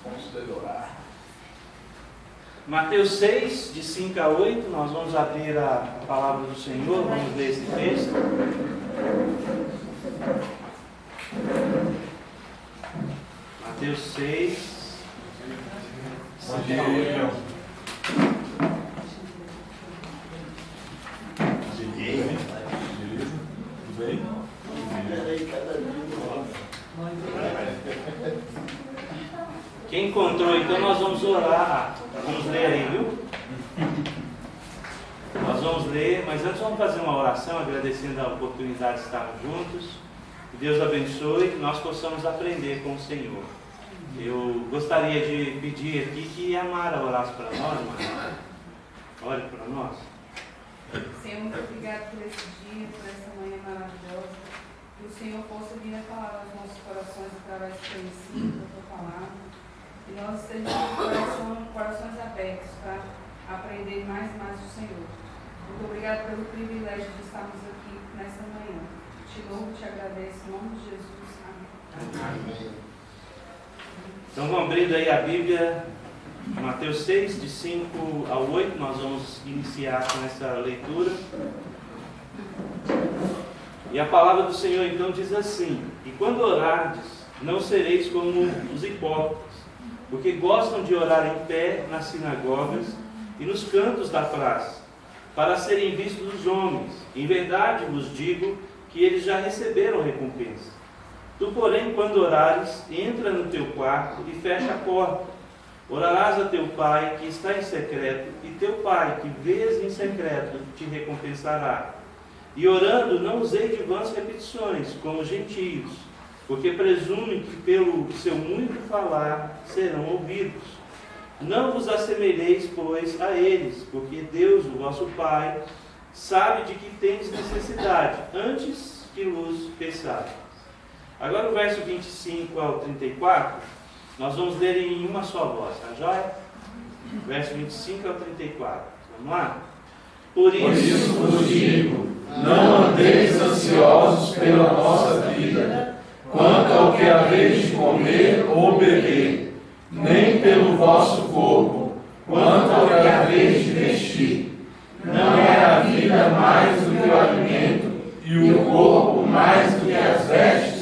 Vamos orar. Mateus 6, de 5 a 8, nós vamos abrir a palavra do Senhor, vamos ler esse texto. Mateus 6, 5 a 8. Tudo bem? Quem encontrou, então nós vamos orar. Vamos ler aí, viu? Nós vamos ler, mas antes vamos fazer uma oração, agradecendo a oportunidade de estarmos juntos. Que Deus abençoe, que nós possamos aprender com o Senhor. Eu gostaria de pedir aqui que a Mara orasse para nós, Mara. Ore para nós. Senhor, muito obrigado por esse dia, por essa manhã maravilhosa. Que o Senhor possa vir a falar aos nossos corações através do teu ensino, da tua palavra. E nós estejamos com corações abertos para aprender mais e mais do Senhor. Muito obrigado pelo privilégio de estarmos aqui nessa manhã. Te louvo e te agradeço em nome de Jesus. Amém. Então vamos abrindo aí a Bíblia, Mateus 6, de 5 ao 8, nós vamos iniciar com essa leitura. E a palavra do Senhor então diz assim: E quando orardes, não sereis como os hipócritas, porque gostam de orar em pé nas sinagogas e nos cantos da praça, para serem vistos dos homens. Em verdade vos digo que eles já receberam recompensa. Tu, porém, quando orares, entra no teu quarto e fecha a porta. Orarás a teu Pai que está em secreto, e teu Pai que vês em secreto te recompensará. E orando, não usei de vãs repetições, como os gentios, porque presumem que pelo seu muito falar serão ouvidos. Não vos assemelheis, pois, a eles, porque Deus, o vosso Pai, sabe de que tendes necessidade, antes que vos peçais. Agora o verso 25 ao 34, nós vamos ler em uma só voz, tá joia? Verso 25 ao 34, vamos lá? Por isso vos digo, não andeis ansiosos pela nossa vida, quanto ao que haveis de comer ou beber, nem pelo vosso corpo, quanto ao que haveis de vestir. Não é a vida mais do que o alimento, e o corpo mais do que as vestes?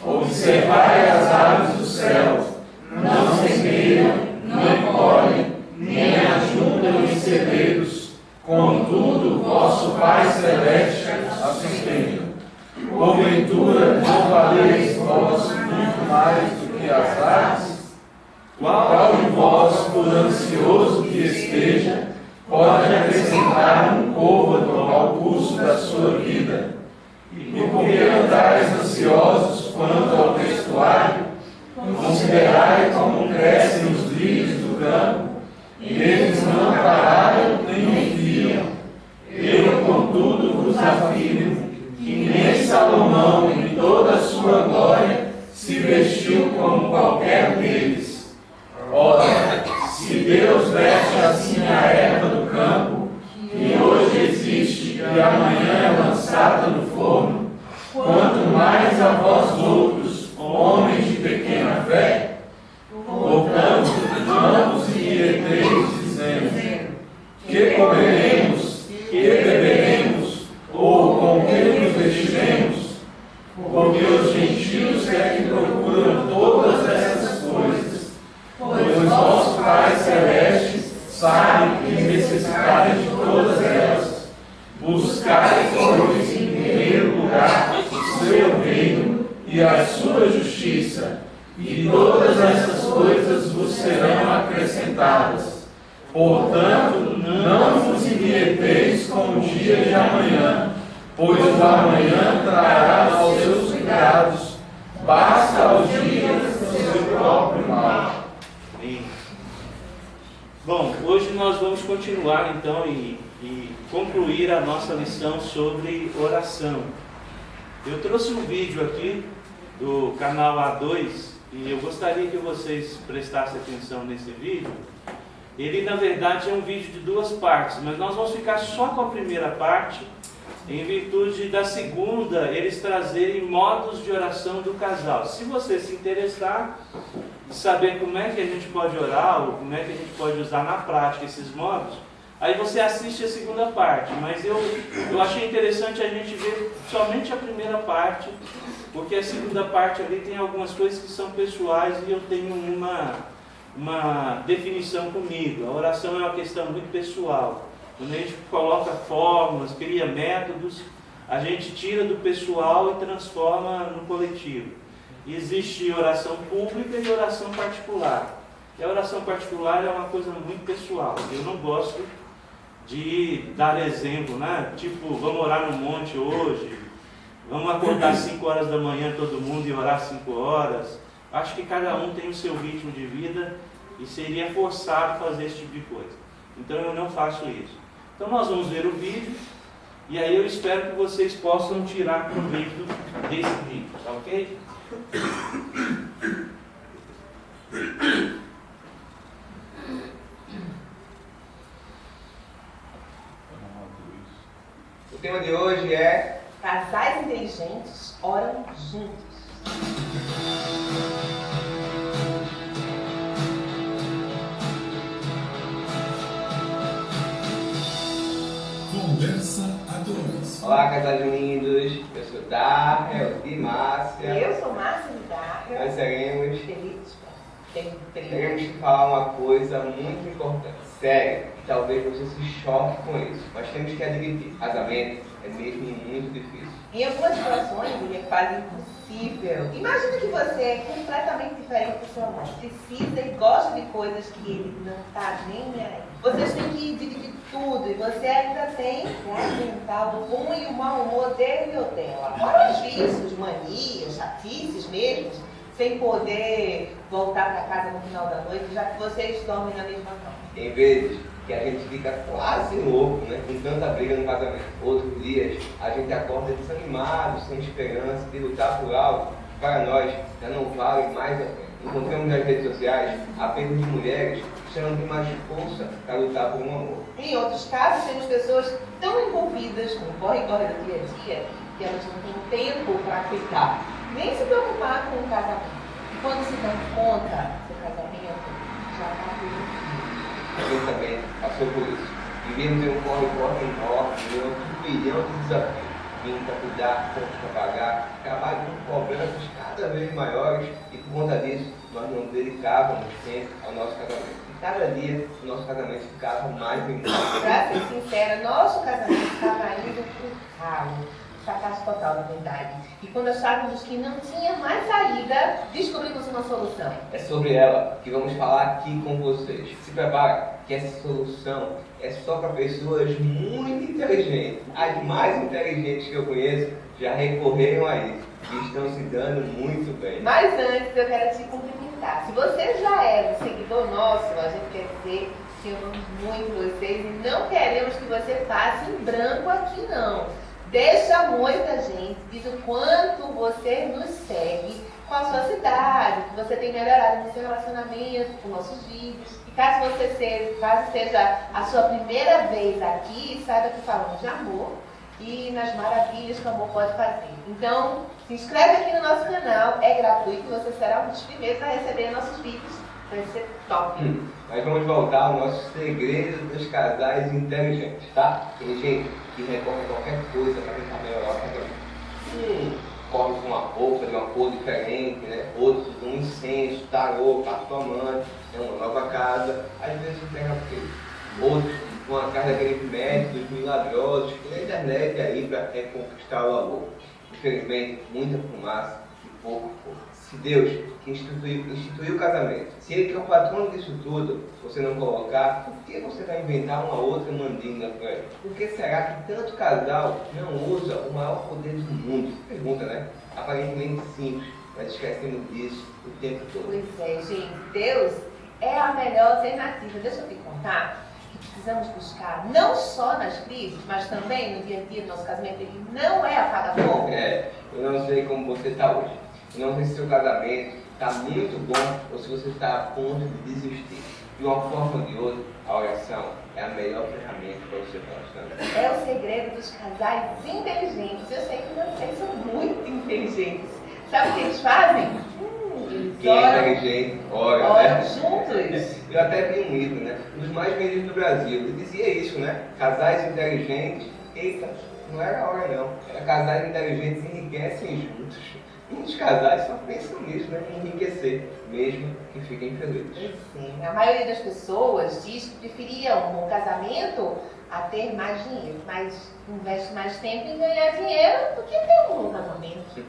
Observai as aves do céu, não semeiam, não colhem, nem ajuntam em celeiros, contudo vosso Pai Celeste a sustenta. Porventura não valeis vós muito mais do que as aves? Qual de vós, por ansioso que esteja, pode acrescentar um côvado ao curso da sua vida? E por que andais ansiosos quanto ao vestuário? Considerai como crescem os lírios do campo, eles não trabalham nem fiam. Eu, contudo, vos afirmo que nem Salomão, em toda a sua glória, se vestiu como qualquer deles. Ora, se Deus veste assim a erva do campo, que hoje existe e amanhã é lançada no forno, quanto mais a vós outros, homens de pequena fé. Portanto, não vos inquieteis, dizendo: que comeremos, que beberemos, ou com que nos vestiremos? Porque os gentios é que procuram todas essas coisas, pois vosso Pai Celeste sabe que necessitais de todas elas. Buscai, pois, em primeiro lugar o seu reino e a sua justiça, e todas essas coisas vos serão acrescentadas. Portanto, não vos inquieteis com o dia de amanhã, pois o amanhã trará os seus cuidados. Basta ao dia o seu próprio mal. Amém. Bom, hoje nós vamos continuar então e concluir a nossa lição sobre oração. Eu trouxe um vídeo aqui do canal A2 e eu gostaria que vocês prestassem atenção nesse vídeo. Ele na verdade é um vídeo de duas partes, mas nós vamos ficar só com a primeira parte, em virtude da segunda eles trazerem modos de oração do casal. Se você se interessar, de saber como é que a gente pode orar, ou como é que a gente pode usar na prática esses modos, aí você assiste a segunda parte. Mas eu achei interessante a gente ver somente a primeira parte, porque a segunda parte ali tem algumas coisas que são pessoais e eu tenho uma definição comigo. A oração é uma questão muito pessoal. Quando a gente coloca fórmulas, cria métodos, a gente tira do pessoal e transforma no coletivo. Existe oração pública e oração particular. E a oração particular é uma coisa muito pessoal. Eu não gosto de dar exemplo, né? Tipo, vamos orar no monte hoje, vamos acordar às 5 horas da manhã todo mundo e orar 5 horas. Acho que cada um tem o seu ritmo de vida e seria forçado fazer esse tipo de coisa. Então eu não faço isso. Então nós vamos ver o vídeo e aí eu espero que vocês possam tirar proveito desse vídeo, tá ok? O tema de hoje é Casais inteligentes oram juntos. Conversa a dois. Olá, casais lindos. Eu sou Darrell e Márcia. Eu sou Márcia Darrell. Nós seremos Queremos te falar uma coisa muito importante, séria, que talvez você se choque com isso, mas temos que admitir, casamento é mesmo muito difícil. Em algumas situações, ele é quase impossível. Imagina que você é completamente diferente do seu amor. Precisa e gosta de coisas que ele não está nem aí. Vocês têm que dividir tudo e você ainda tem que aguentar o bom e o mau humor dele ou dela. Fora os vícios, manias, chatices mesmo, sem poder voltar para casa no final da noite, já que vocês dormem na mesma cama. Tem vezes que a gente fica quase louco, né, com tanta briga no casamento. Outros dias a gente acorda desanimado, sem esperança de lutar por algo que para nós já não vale mais a pena. Encontramos nas redes sociais apelos de mulheres que já não têm mais força para lutar por um amor. Em outros casos, temos pessoas tão envolvidas com o corre-corre do dia a dia que elas não têm tempo para cuidar, nem se preocupar com o casamento. E quando se dão conta, seu casamento já está tudo. A gente também passou por isso. Vivemos em um corre-corre enorme, em um turbilhão de desafios. Vindo para cuidar, contas para pagar, trabalho com cobranças cada vez maiores e por conta disso nós não dedicávamos tempo ao nosso casamento. E cada dia o nosso casamento ficava mais lindo. Para ser sincera, nosso casamento estava indo para o ralo. Fracasso total, na verdade. E quando achávamos que não tinha mais saída, descobrimos uma solução. É sobre ela que vamos falar aqui com vocês. Se prepara, que essa solução é só para pessoas muito inteligentes. As mais inteligentes que eu conheço já recorreram a isso e estão se dando muito bem. Mas antes eu quero te cumprimentar. Se você já é um seguidor nosso, a gente quer dizer que amamos muito vocês e não queremos que você passe em branco aqui não. Deixa muita gente, diz o quanto você nos segue, qual a sua cidade, que você tem melhorado no seu relacionamento, com nossos vídeos. E caso seja a sua primeira vez aqui, saiba que falamos de amor e nas maravilhas que o amor pode fazer. Então, se inscreve aqui no nosso canal, é gratuito e você será um dos primeiros a receber nossos vídeos. Vai ser top. Mas vamos voltar ao nosso segredo dos casais inteligentes, tá? Tem gente que recorre a qualquer coisa para tentar melhorar o casamento. Corre com uma roupa de uma cor diferente, né? Outros usam um incenso, tarô, pastomante, uma nova casa, às vezes não pega feio. Outros vão atrás daqueles métodos milagrosos que na internet aí para reconquistar o amor. Infelizmente, muita fumaça e pouco fogo. Se Deus, que instituiu o casamento, se Ele que é o patrono disso tudo, você não colocar, por que você vai inventar uma outra mandinga para ele? Por que será que tanto casal não usa o maior poder do mundo? Pergunta, né? Aparentemente simples, mas esquecemos disso o tempo todo. Pois é, gente. Deus é a melhor alternativa. Deixa eu te contar que precisamos buscar, não só nas crises, mas também no dia a dia do nosso casamento. Ele não é apaga-fogo. Eu não sei como você está hoje. Eu não sei se seu casamento está muito bom ou se você está a ponto de desistir. De uma forma ou de outra, a oração é a melhor ferramenta para o seu relacionamento. É o segredo dos casais inteligentes. Eu sei que vocês são muito inteligentes. Sabe o que eles fazem? Eles Quem é inteligente, ora, né? juntos. Eu até vi um livro, né? Um dos mais vendidos do Brasil. Ele dizia isso, né? Casais inteligentes, eita, não era hora não. Era casais inteligentes enriquecem juntos. Muitos casais só pensam nisso, né? Em enriquecer, mesmo que fiquem felizes. Sim, a maioria das pessoas diz que preferia um bom casamento a ter mais dinheiro, mas investe mais tempo em ganhar dinheiro do que ter um bom casamento.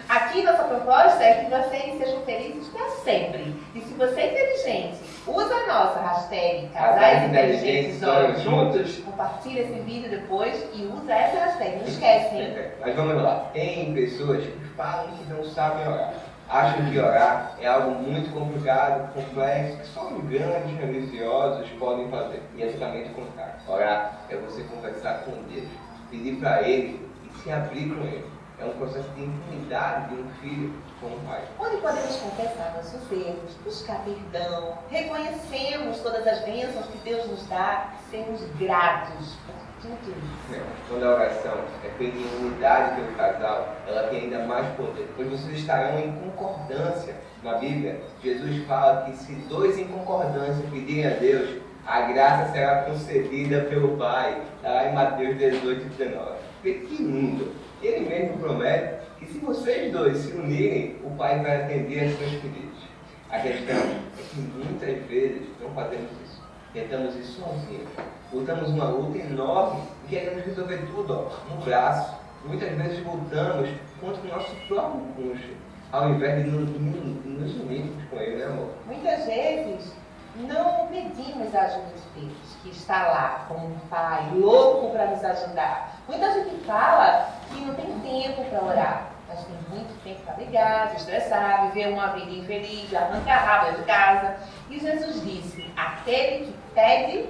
Aqui nossa proposta é que vocês sejam felizes para sempre. E se você é inteligente, usa a nossa hashtag Casais Inteligentes Oram Juntos, compartilha esse vídeo depois e usa essa hashtag, não esquece, hein? Mas vamos lá, tem pessoas que falam que não sabem orar. Acham que orar é algo muito complicado, complexo, que só grandes religiosos podem fazer. E é exatamente o contrário. Orar é você conversar com Deus, pedir para Ele e se abrir com Ele. É um processo de intimidade de um filho com o pai. Onde podemos confessar nossos erros, buscar perdão, reconhecemos todas as bênçãos que Deus nos dá e sermos gratos por tudo isso. Quando a oração é feita em unidade pelo casal, ela tem ainda mais poder, pois vocês estarão em concordância. Na Bíblia, Jesus fala que se dois em concordância pedirem a Deus, a graça será concedida pelo Pai. Está lá em Mateus 18:19. Que lindo! Ele mesmo promete que se vocês dois se unirem, o Pai vai atender aos seus pedidos. A questão é que muitas vezes não fazemos isso. Tentamos isso sozinhos. Lutamos uma luta enorme e queremos resolver tudo no braço. Muitas vezes lutamos contra o nosso próprio cônjuge, ao invés de nos unirmos com ele, né, amor? Muitas vezes não pedimos a ajuda de Deus, que está lá como um pai louco para nos ajudar. Muita gente fala que não tem tempo para orar, mas tem muito tempo para brigar, se estressar, viver uma vida infeliz, arrancar rabo de casa. E Jesus disse: aquele que pede,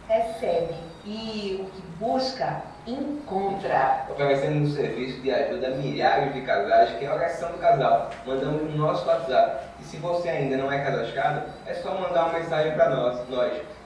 recebe, e o que busca, encontra. Oferecendo um serviço de ajuda a milhares de casais, que é a oração do casal. Mandamos no nosso WhatsApp. E se você ainda não é cadastrado, é só mandar uma mensagem para nós.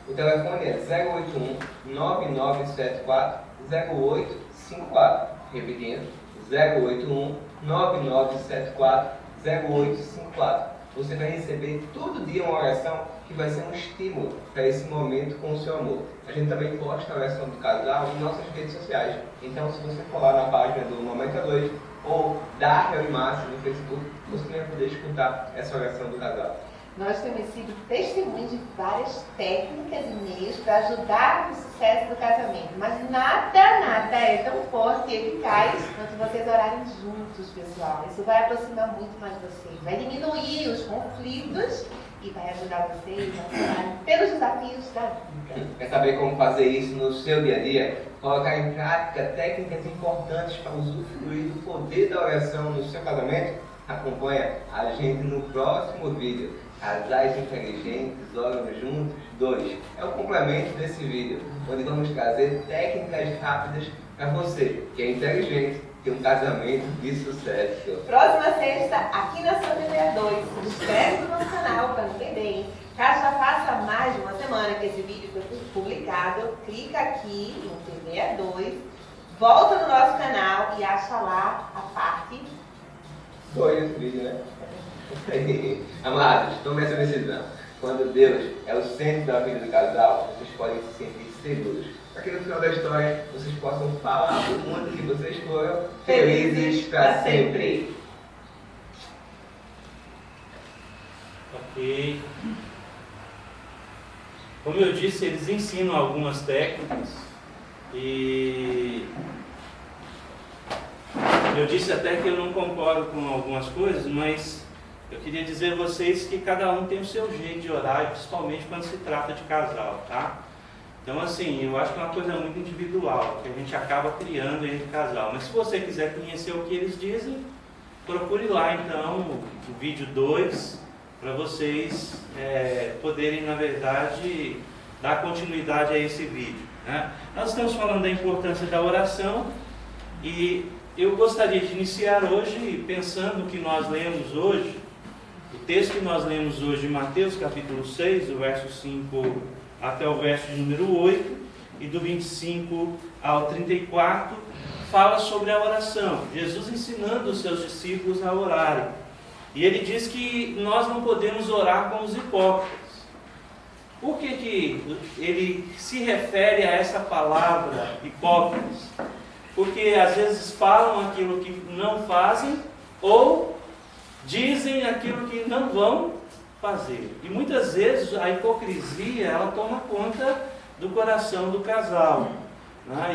O telefone é 081 9974 0854. Repetindo, 081 9974 0854. Você vai receber todo dia uma oração que vai ser um estímulo para esse momento com o seu amor. A gente também posta a oração do casal em nossas redes sociais. Então, se você for lá na página do Momento a Dois ou da Márcio no Facebook, você vai poder escutar essa oração do casal. Nós temos sido testemunhos de várias técnicas e meios para ajudar no sucesso do casamento. Mas nada é tão forte e eficaz quanto vocês orarem juntos, pessoal. Isso vai aproximar muito mais vocês, vai diminuir os conflitos e vai ajudar vocês a passarem pelos desafios da vida. Quer saber como fazer isso no seu dia a dia? Colocar em prática técnicas importantes para usufruir do poder da oração no seu casamento? Acompanha a gente no próximo vídeo. Casais Inteligentes Oram Juntos 2. É o complemento desse vídeo, onde vamos trazer técnicas rápidas para você, que é inteligente, ter um casamento de sucesso. Próxima sexta, aqui na sua TVA 2. Se inscreve no nosso canal para não perder, hein? Caso já faça mais de uma semana que esse vídeo foi publicado, clica aqui no TVA 2, volta no nosso canal e acha lá a parte 2 desse vídeo, né? Amados, tome essa decisão. Quando Deus é o centro da vida do casal, vocês podem se sentir seguros. Para que no final da história vocês possam falar para o mundo que vocês foram felizes para sempre. Ok. Como eu disse, eles ensinam algumas técnicas e eu disse até que eu não concordo com algumas coisas, mas eu queria dizer a vocês que cada um tem o seu jeito de orar, principalmente quando se trata de casal, tá? Então, assim, eu acho que é uma coisa muito individual, que a gente acaba criando entre casal. Mas se você quiser conhecer o que eles dizem, procure lá, então, o vídeo 2, para vocês poderem, na verdade, dar continuidade a esse vídeo, né? Nós estamos falando da importância da oração e eu gostaria de iniciar hoje pensando no que nós lemos hoje. O texto que nós lemos hoje de Mateus capítulo 6, do verso 5 até o verso de número 8, e do 25 ao 34, fala sobre a oração. Jesus ensinando os seus discípulos a orarem. E ele diz que nós não podemos orar como os hipócritas. Por que ele se refere a essa palavra, hipócritas? Porque às vezes falam aquilo que não fazem ou dizem aquilo que não vão fazer. E muitas vezes a hipocrisia, ela toma conta do coração do casal.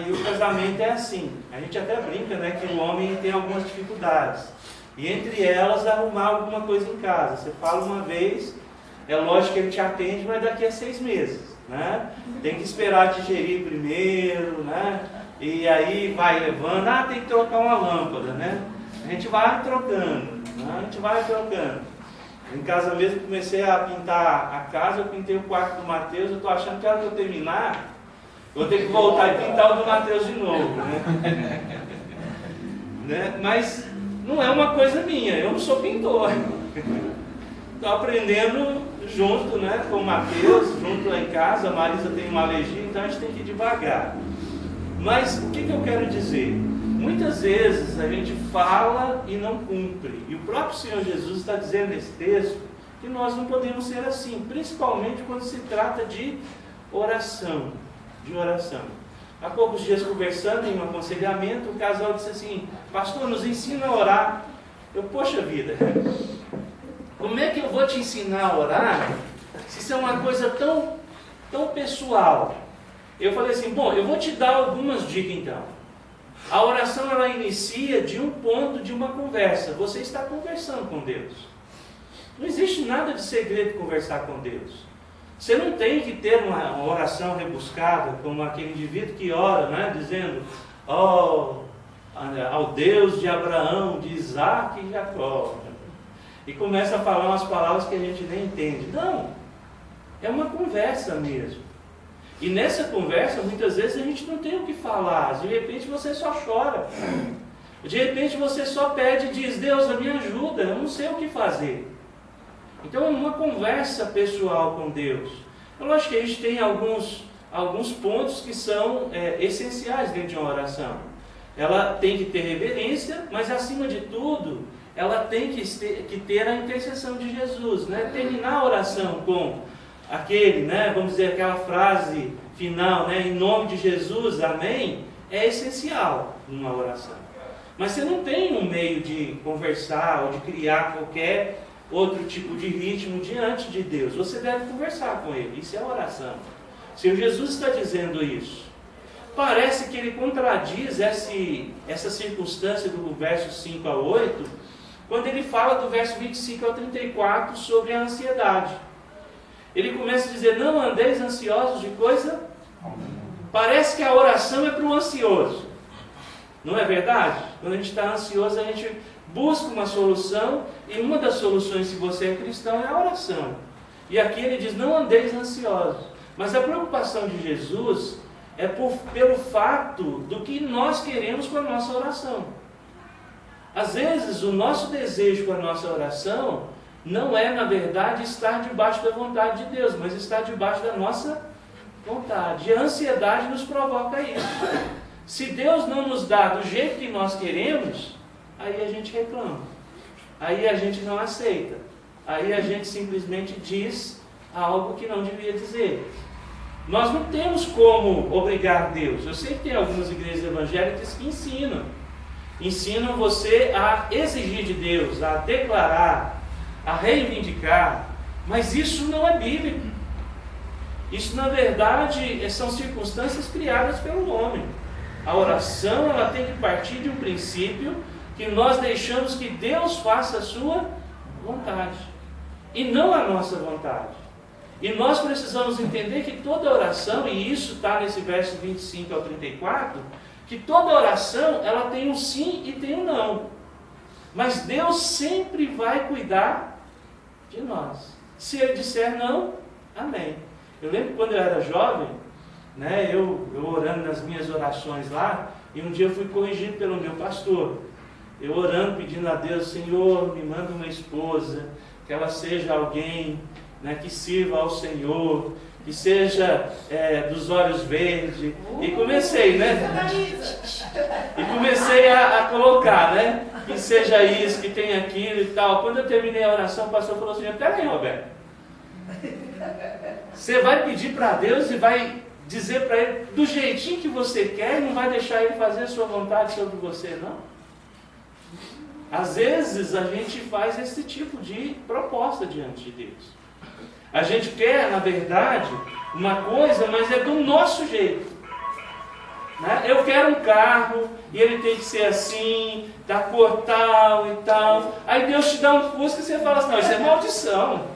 E o casamento é assim. A gente até brinca, né, que o homem tem algumas dificuldades. E entre elas, arrumar alguma coisa em casa. Você fala uma vez, é lógico que ele te atende, mas daqui a 6 meses. Né? Tem que esperar digerir primeiro, né? E aí vai levando, tem que trocar uma lâmpada, né? A gente vai trocando, né? A gente vai trocando. Em casa mesmo, comecei a pintar a casa, eu pintei o quarto do Mateus, eu estou achando que a hora que eu terminar, eu vou ter que voltar e pintar o do Mateus de novo, né? Né? Mas não é uma coisa minha, eu não sou pintor. Estou aprendendo junto, né, com o Mateus, junto lá em casa. A Marisa tem uma alergia, então a gente tem que ir devagar. Mas o que eu quero dizer? Muitas vezes a gente fala e não cumpre. E o próprio Senhor Jesus está dizendo nesse texto que nós não podemos ser assim, principalmente quando se trata de oração. Há poucos dias, conversando em um aconselhamento, o casal disse assim: pastor, nos ensina a orar. Poxa vida, como é que eu vou te ensinar a orar se isso é uma coisa tão pessoal? Eu falei assim, bom, eu vou te dar algumas dicas então. A oração, ela inicia de um ponto de uma conversa. Você está conversando com Deus. Não existe nada de segredo conversar com Deus. Você não tem que ter uma oração rebuscada, como aquele indivíduo que ora, né, dizendo, ao Deus de Abraão, de Isaac e Jacó. E começa a falar umas palavras que a gente nem entende. Não, é uma conversa mesmo. E nessa conversa, muitas vezes a gente não tem o que falar. De repente você só chora. De repente você só pede e diz, Deus, me ajuda, eu não sei o que fazer. Então é uma conversa pessoal com Deus. Eu acho que a gente tem alguns pontos que são essenciais dentro de uma oração. Ela tem que ter reverência, mas acima de tudo, ela tem que ter a intercessão de Jesus, né? Terminar a oração com aquele, né, vamos dizer, aquela frase final, né, em nome de Jesus, amém, é essencial numa oração. Mas você não tem um meio de conversar ou de criar qualquer outro tipo de ritmo diante de Deus. Você deve conversar com Ele, isso é oração. Se Jesus está dizendo isso, parece que ele contradiz essa circunstância do verso 5 a 8, quando ele fala do verso 25 ao 34 sobre a ansiedade. Ele começa a dizer, não andeis ansiosos de coisa. Parece que a oração é para o ansioso. Não é verdade? Quando a gente está ansioso, a gente busca uma solução, e uma das soluções, se você é cristão, é a oração. E aqui ele diz, não andeis ansiosos. Mas a preocupação de Jesus é pelo fato do que nós queremos com a nossa oração. Às vezes, o nosso desejo com a nossa oração não é, na verdade, estar debaixo da vontade de Deus, mas estar debaixo da nossa vontade. E a ansiedade nos provoca isso. Se Deus não nos dá do jeito que nós queremos, aí a gente reclama. Aí a gente não aceita. Aí a gente simplesmente diz algo que não devia dizer. Nós não temos como obrigar Deus. Eu sei que tem algumas igrejas evangélicas que ensinam você a exigir de Deus, a declarar, a reivindicar, mas isso não é bíblico. Isso, na verdade, são circunstâncias criadas pelo homem. A oração, ela tem que partir de um princípio que nós deixamos que Deus faça a sua vontade e não a nossa vontade. E nós precisamos entender que toda oração, e isso está nesse verso 25 ao 34, que toda oração, ela tem um sim e tem um não. Mas Deus sempre vai cuidar de nós. Se Ele disser não, amém. Eu lembro quando eu era jovem, né, eu orando nas minhas orações lá, e um dia eu fui corrigido pelo meu pastor. Eu orando, pedindo a Deus, Senhor, me manda uma esposa, que ela seja alguém, né, que sirva ao Senhor, que seja dos olhos verdes. E comecei, né? E comecei a colocar, né? Que seja isso, que tenha aquilo e tal. Quando eu terminei a oração, o pastor falou assim: peraí, Roberto, você vai pedir para Deus e vai dizer para Ele do jeitinho que você quer e não vai deixar Ele fazer a sua vontade sobre você, não? Às vezes a gente faz esse tipo de proposta diante de Deus. A gente quer, na verdade, uma coisa, mas é do nosso jeito. Né? Eu quero um carro e ele tem que ser assim, da cor tal e tal. Aí Deus te dá um Fusca e você fala assim: não, isso é maldição.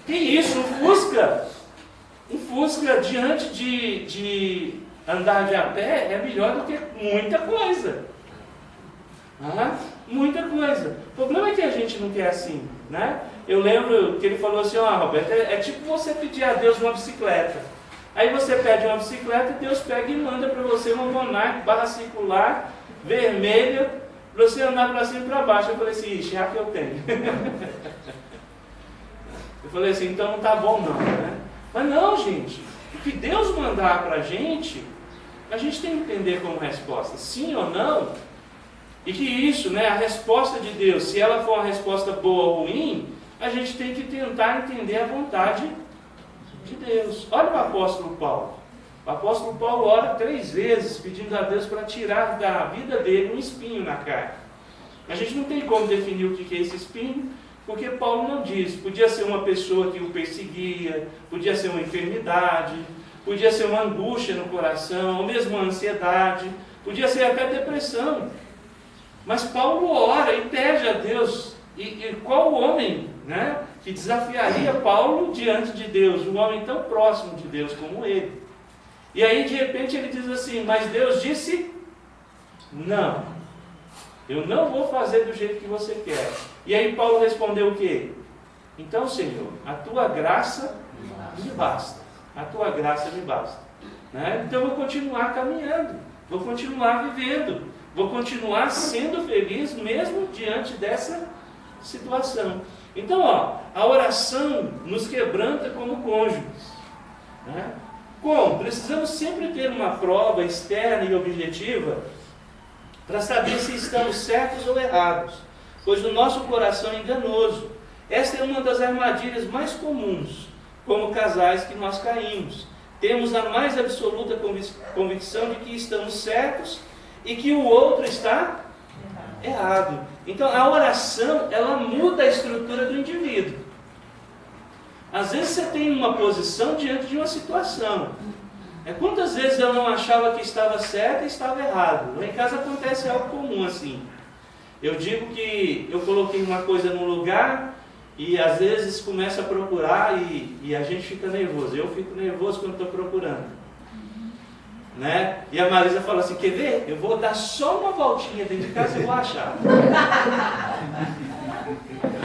Que isso, um Fusca diante de andar de a pé é melhor do que muita coisa. Muita coisa. O problema é que a gente não quer assim, né? Eu lembro que ele falou assim: Roberto, é tipo você pedir a Deus uma bicicleta. Aí você pede uma bicicleta e Deus pega e manda para você uma Monarch barra circular, vermelha, para você andar para cima e para baixo. Eu falei assim: ixi, já que eu tenho. Eu falei assim: então não tá bom não, né? Mas não, gente, o que Deus mandar para a gente tem que entender como resposta, sim ou não. E que isso, né, a resposta de Deus, se ela for uma resposta boa ou ruim, a gente tem que tentar entender a vontade de Deus. Olha o apóstolo Paulo. O apóstolo Paulo ora 3 vezes pedindo a Deus para tirar da vida dele um espinho na carne. A gente não tem como definir o que é esse espinho, porque Paulo não diz. Podia ser uma pessoa que o perseguia, podia ser uma enfermidade, podia ser uma angústia no coração, ou mesmo uma ansiedade, podia ser até depressão. Mas Paulo ora e pede a Deus. E qual homem, né, que desafiaria Paulo diante de Deus? Um homem tão próximo de Deus como ele. E aí de repente ele diz assim: mas Deus disse: não, eu não vou fazer do jeito que você quer. E aí Paulo respondeu o quê? Então, Senhor, a tua graça me basta. A tua graça me basta. Né? Então eu vou continuar caminhando, vou continuar vivendo, vou continuar sendo feliz mesmo diante dessa situação. Então, a oração nos quebranta como cônjuges. Né? Como? Precisamos sempre ter uma prova externa e objetiva para saber se estamos certos ou errados, pois o nosso coração é enganoso. Esta é uma das armadilhas mais comuns, como casais que nós caímos. Temos a mais absoluta convicção de que estamos certos e que o outro está errado. Então a oração, ela muda a estrutura do indivíduo. Às vezes você tem uma posição diante de uma situação. Quantas vezes eu não achava que estava certo e estava errado? Lá em casa acontece algo comum assim. Eu digo que eu coloquei uma coisa num lugar e às vezes começa a procurar e a gente fica nervoso. Eu fico nervoso quando estou procurando. Né? E a Marisa fala assim: quer ver? Eu vou dar só uma voltinha dentro de casa e vou achar.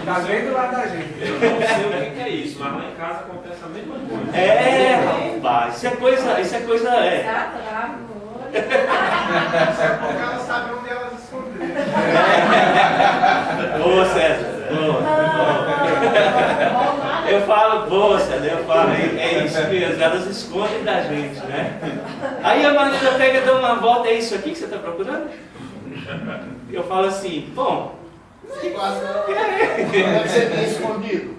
Tá bem do lado da gente. Eu não sei o que é isso, mas lá em casa acontece a mesma coisa. Rapaz, isso é coisa. Exato, Porque ela sabe onde elas esconderam. Boa, César. Eu falo, boa, César. Eu falo, é isso mesmo. Elas escondem da gente, né? Aí a Marisa pega e dá uma volta. É isso aqui que você está procurando? Eu falo assim: bom. Deve ser bem escondido.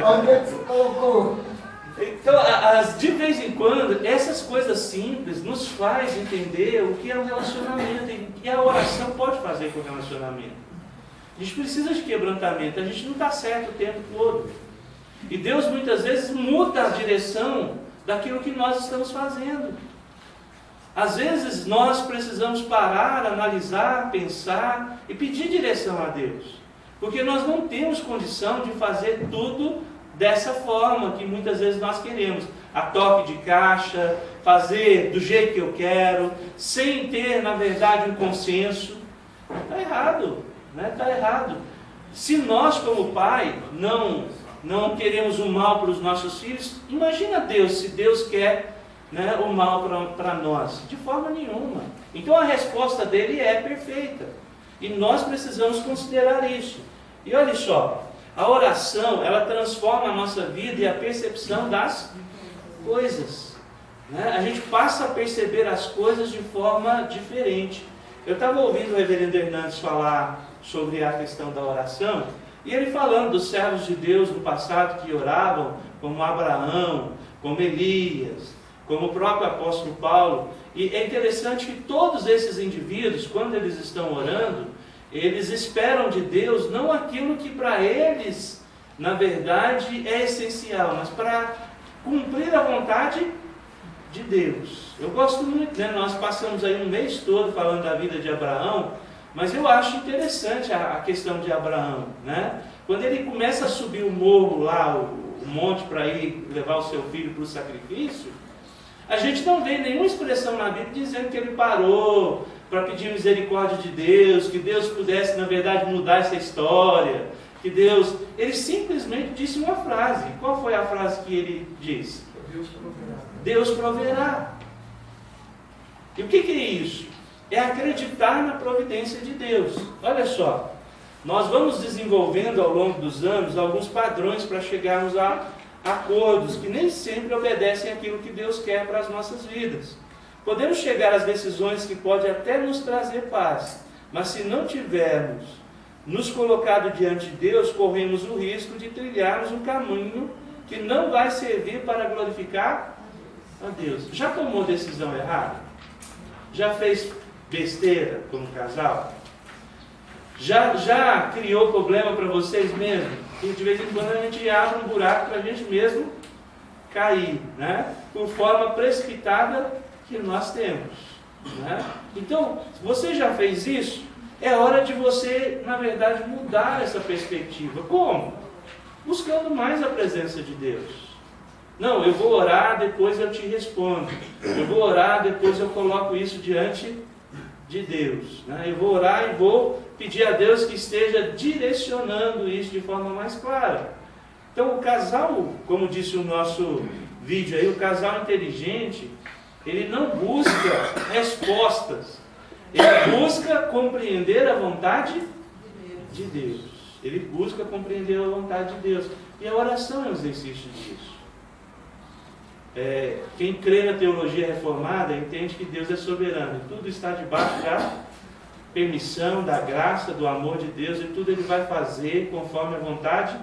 Onde é que você colocou? Então, de vez em quando, essas coisas simples nos faz entender o que é um relacionamento e o que a oração pode fazer com o relacionamento. A gente precisa de quebrantamento, a gente não está certo o tempo todo. E Deus muitas vezes muda a direção daquilo que nós estamos fazendo. Às vezes nós precisamos parar, analisar, pensar e pedir direção a Deus. Porque nós não temos condição de fazer tudo dessa forma que muitas vezes nós queremos. A toque de caixa, fazer do jeito que eu quero, sem ter, na verdade, um consenso. Está errado, né? Está errado. Se nós, como pai, não queremos o mal para os nossos filhos, imagina Deus, se Deus quer, né, o mal para nós. De forma nenhuma. Então a resposta dele é perfeita. E nós precisamos considerar isso. E olha só, A oração, ela transforma a nossa vida e a percepção das coisas, né? A gente passa a perceber as coisas de forma diferente. Eu estava ouvindo o reverendo Hernandes falar sobre a questão da oração, e ele falando dos servos de Deus no passado que oravam, como Abraão, como Elias, como o próprio apóstolo Paulo. E é interessante que todos esses indivíduos, quando eles estão orando, eles esperam de Deus não aquilo que para eles, na verdade, é essencial, mas para cumprir a vontade de Deus. Eu gosto muito, né? Nós passamos aí um mês todo falando da vida de Abraão, mas eu acho interessante a questão de Abraão, né? Quando ele começa a subir o morro lá, o monte, para ir levar o seu filho para o sacrifício, a gente não vê nenhuma expressão na Bíblia dizendo que ele parou para pedir misericórdia de Deus, que Deus pudesse, na verdade, mudar essa história, que Deus... Ele simplesmente disse uma frase. Qual foi a frase que ele disse? Deus proverá. Deus proverá. E o que é isso? É acreditar na providência de Deus. Olha só, nós vamos desenvolvendo ao longo dos anos alguns padrões para chegarmos a acordos que nem sempre obedecem aquilo que Deus quer para as nossas vidas. Podemos chegar às decisões que podem até nos trazer paz, mas se não tivermos nos colocado diante de Deus, corremos o risco de trilharmos um caminho que não vai servir para glorificar a Deus. Já tomou decisão errada? Já fez besteira como casal? Já criou problema para vocês mesmos? E de vez em quando a gente abre um buraco para a gente mesmo cair, né? Por forma precipitada que nós temos, né? Então, se você já fez isso, é hora de você, na verdade, mudar essa perspectiva. Como? Buscando mais a presença de Deus. Não, eu vou orar, depois eu te respondo. Eu vou orar, depois eu coloco isso diante de Deus, né? Eu vou orar e vou pedir a Deus que esteja direcionando isso de forma mais clara. Então, o casal, como disse o nosso vídeo aí, o casal inteligente, ele não busca respostas. Ele busca compreender a vontade de Deus. Ele busca compreender a vontade de Deus. E a oração é um exercício disso. Quem crê na teologia reformada entende que Deus é soberano. E tudo está debaixo da permissão, da graça, do amor de Deus. E tudo Ele vai fazer conforme a vontade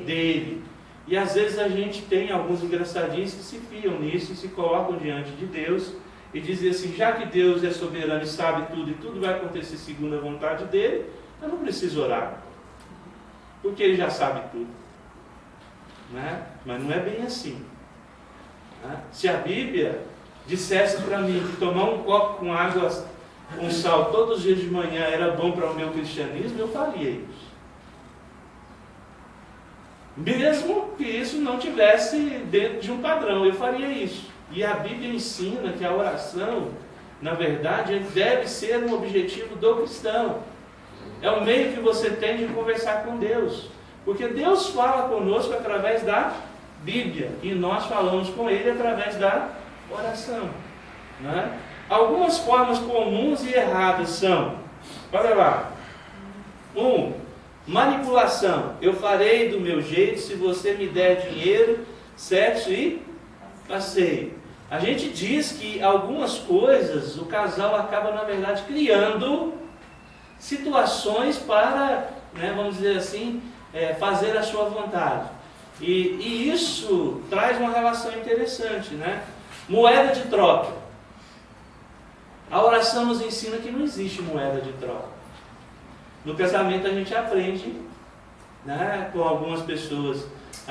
dEle. E às vezes a gente tem alguns engraçadinhos que se fiam nisso e se colocam diante de Deus e dizem assim: já que Deus é soberano e sabe tudo, e tudo vai acontecer segundo a vontade dEle, eu não preciso orar, porque Ele já sabe tudo, né? Mas não é bem assim, né? Se a Bíblia dissesse para mim que tomar um copo com água com sal todos os dias de manhã era bom para o meu cristianismo, eu faria isso. Mesmo que isso não tivesse dentro de um padrão, eu faria isso. E a Bíblia ensina que a oração, na verdade, deve ser um objetivo do cristão. É o meio que você tem de conversar com Deus. Porque Deus fala conosco através da Bíblia. E nós falamos com Ele através da oração, né? Algumas formas comuns e erradas são, olha lá, 1. Manipulação. Eu farei do meu jeito se você me der dinheiro, sexo e passeio. A gente diz que algumas coisas o casal acaba, na verdade, criando situações para, né, vamos dizer assim, fazer a sua vontade. E isso traz uma relação interessante, né? Moeda de troca. A oração nos ensina que não existe moeda de troca. No casamento a gente aprende, né, com algumas pessoas: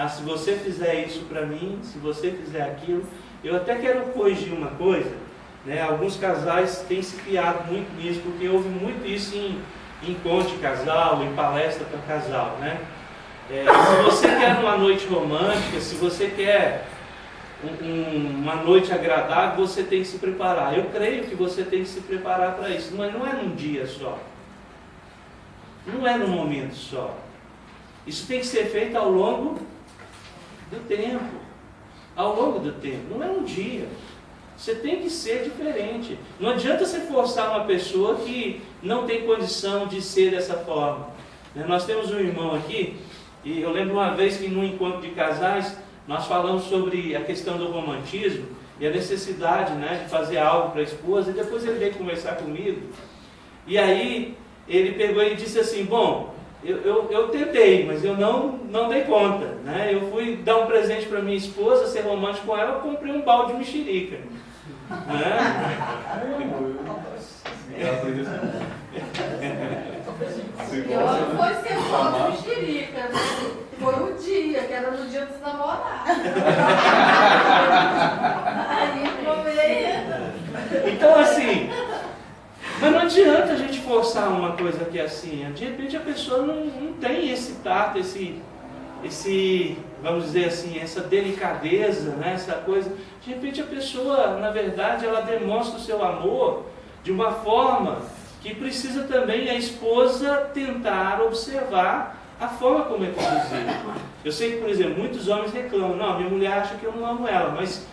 se você fizer isso para mim, se você fizer aquilo. Eu até quero corrigir uma coisa, né? Alguns casais têm se criado muito nisso, porque houve muito isso em encontro de casal, em palestra para casal, né? Se você quer uma noite romântica, se você quer uma noite agradável, você tem que se preparar. Eu creio que você tem que se preparar para isso, mas não é num dia só. Não é num momento só. Isso tem que ser feito ao longo do tempo. Ao longo do tempo. Não é um dia. Você tem que ser diferente. Não adianta você forçar uma pessoa que não tem condição de ser dessa forma. Nós temos um irmão aqui, E eu lembro uma vez que num encontro de casais, nós falamos sobre a questão do romantismo e a necessidade, né, de fazer algo para a esposa, e depois ele veio conversar comigo. E aí ele pegou e disse assim, bom, eu tentei, mas eu não dei conta, né? Eu fui dar um presente para minha esposa, ser romântico com ela, eu comprei um balde de mexerica. Né? Pior não foi ser só de mexerica, né? Foi o dia, que era no dia dos namorados. Aí foi. Então assim, mas não adianta a gente forçar uma coisa que é assim. De repente a pessoa não tem esse tato, esse, vamos dizer assim, essa delicadeza, né? Essa coisa. De repente a pessoa, na verdade, ela demonstra o seu amor de uma forma que precisa também a esposa tentar observar a forma como é conduzido. Eu sei que, por exemplo, muitos homens reclamam, não, minha mulher acha que eu não amo ela, mas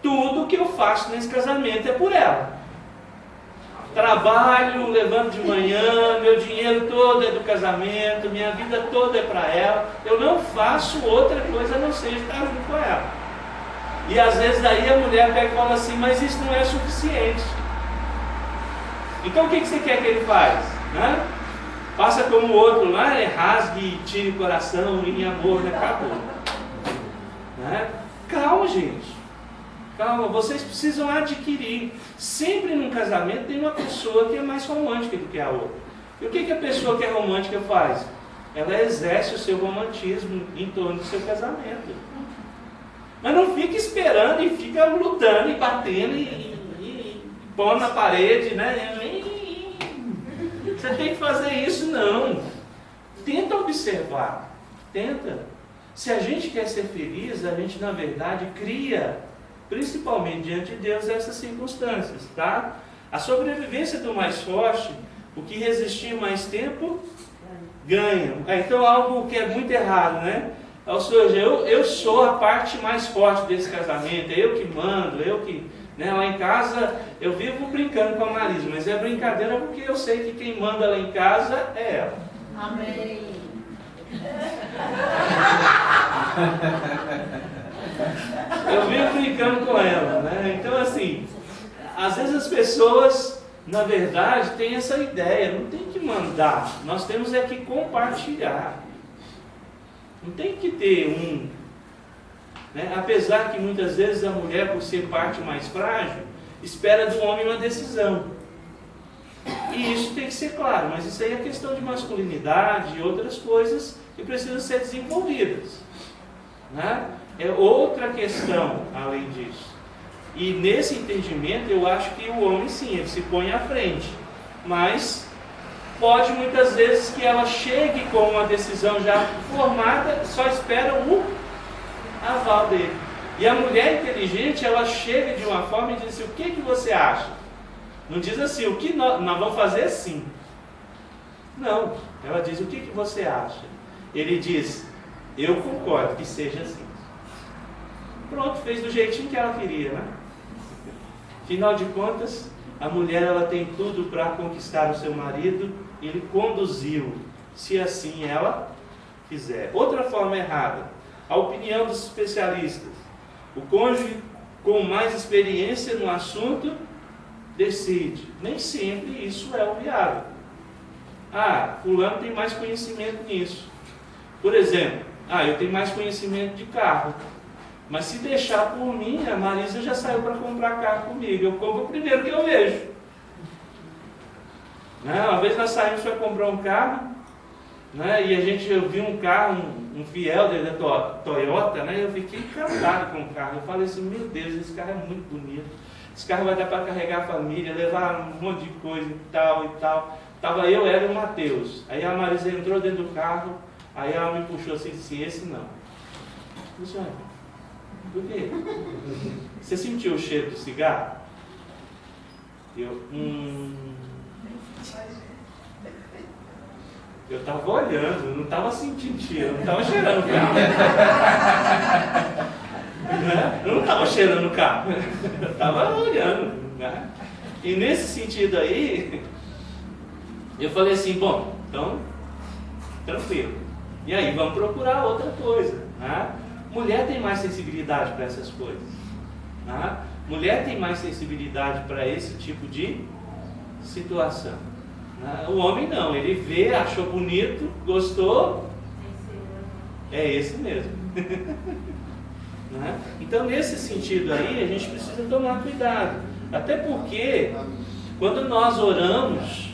tudo que eu faço nesse casamento é por ela. Trabalho, levanto de manhã, meu dinheiro todo é do casamento, minha vida toda é para ela. Eu não faço outra coisa a não ser estar junto com ela. E às vezes aí a mulher pega e fala assim, mas isso não é suficiente. Então o que você quer que ele faz? Né? Faça como o outro lá, rasgue, tire o coração em amor, né? Acabou. Né? Calma, gente. Calma, vocês precisam adquirir. Sempre num casamento tem uma pessoa que é mais romântica do que a outra. E o que a pessoa que é romântica faz? Ela exerce o seu romantismo em torno do seu casamento. Mas não fica esperando e fica lutando e batendo e pondo na parede, né? Você tem que fazer isso, não. Tenta observar. Tenta. Se a gente quer ser feliz, a gente na verdade cria, principalmente diante de Deus, essas circunstâncias, tá? A sobrevivência do mais forte, o que resistir mais tempo, ganha. Então algo que é muito errado, né? Ou seja, eu sou a parte mais forte desse casamento, é eu que mando, eu que... Né? Lá em casa eu vivo brincando com a Marisa, mas é brincadeira porque eu sei que quem manda lá em casa é ela. Amém. Eu vivo brincando com ela, né? Então assim, às vezes as pessoas, na verdade, têm essa ideia, não tem que mandar, nós temos é que compartilhar. Não tem que ter né? Apesar que muitas vezes a mulher, por ser parte mais frágil, espera do homem uma decisão. E isso tem que ser claro, mas isso aí é questão de masculinidade e outras coisas que precisam ser desenvolvidas. Né? É outra questão além disso. E nesse entendimento eu acho que o homem sim, ele se põe à frente. Mas pode muitas vezes que ela chegue com uma decisão já formada, só espera o aval dele. E a mulher inteligente, ela chega de uma forma e diz assim, o que você acha? Não diz assim, o que nós vamos fazer sim. Não, ela diz, o que você acha? Ele diz, eu concordo que seja assim. Pronto, fez do jeitinho que ela queria, né? Afinal de contas, a mulher ela tem tudo para conquistar o seu marido, ele conduziu, se assim ela quiser. Outra forma errada, a opinião dos especialistas. O cônjuge com mais experiência no assunto decide. Nem sempre isso é o viável. Ah, fulano tem mais conhecimento nisso. Por exemplo, eu tenho mais conhecimento de carro. Mas se deixar por mim, a Marisa já saiu para comprar carro comigo. Eu compro o primeiro que eu vejo. Né? Uma vez nós saímos para comprar um carro, né? E eu vi um carro, um Fielder da Toyota, né? Eu fiquei encantado com o carro. Eu falei assim, meu Deus, esse carro é muito bonito. Esse carro vai dar para carregar a família, levar um monte de coisa e tal e tal. Tava eu, ela e o Matheus. Aí a Marisa entrou dentro do carro, aí ela me puxou assim, disse, esse não. Eu disse, por quê? Você sentiu o cheiro do cigarro? Eu estava olhando, eu não estava sentindo cheiro, eu não estava cheirando o carro. Né? Eu não estava cheirando o carro, eu estava olhando. Né? E nesse sentido aí, eu falei assim, bom, então, tranquilo. E aí vamos procurar outra coisa. Né? Mulher tem mais sensibilidade para essas coisas. Né? Mulher tem mais sensibilidade para esse tipo de situação. Né? O homem não, ele vê, achou bonito, gostou, é esse mesmo. Né? Então nesse sentido aí a gente precisa tomar cuidado. Até porque quando nós oramos,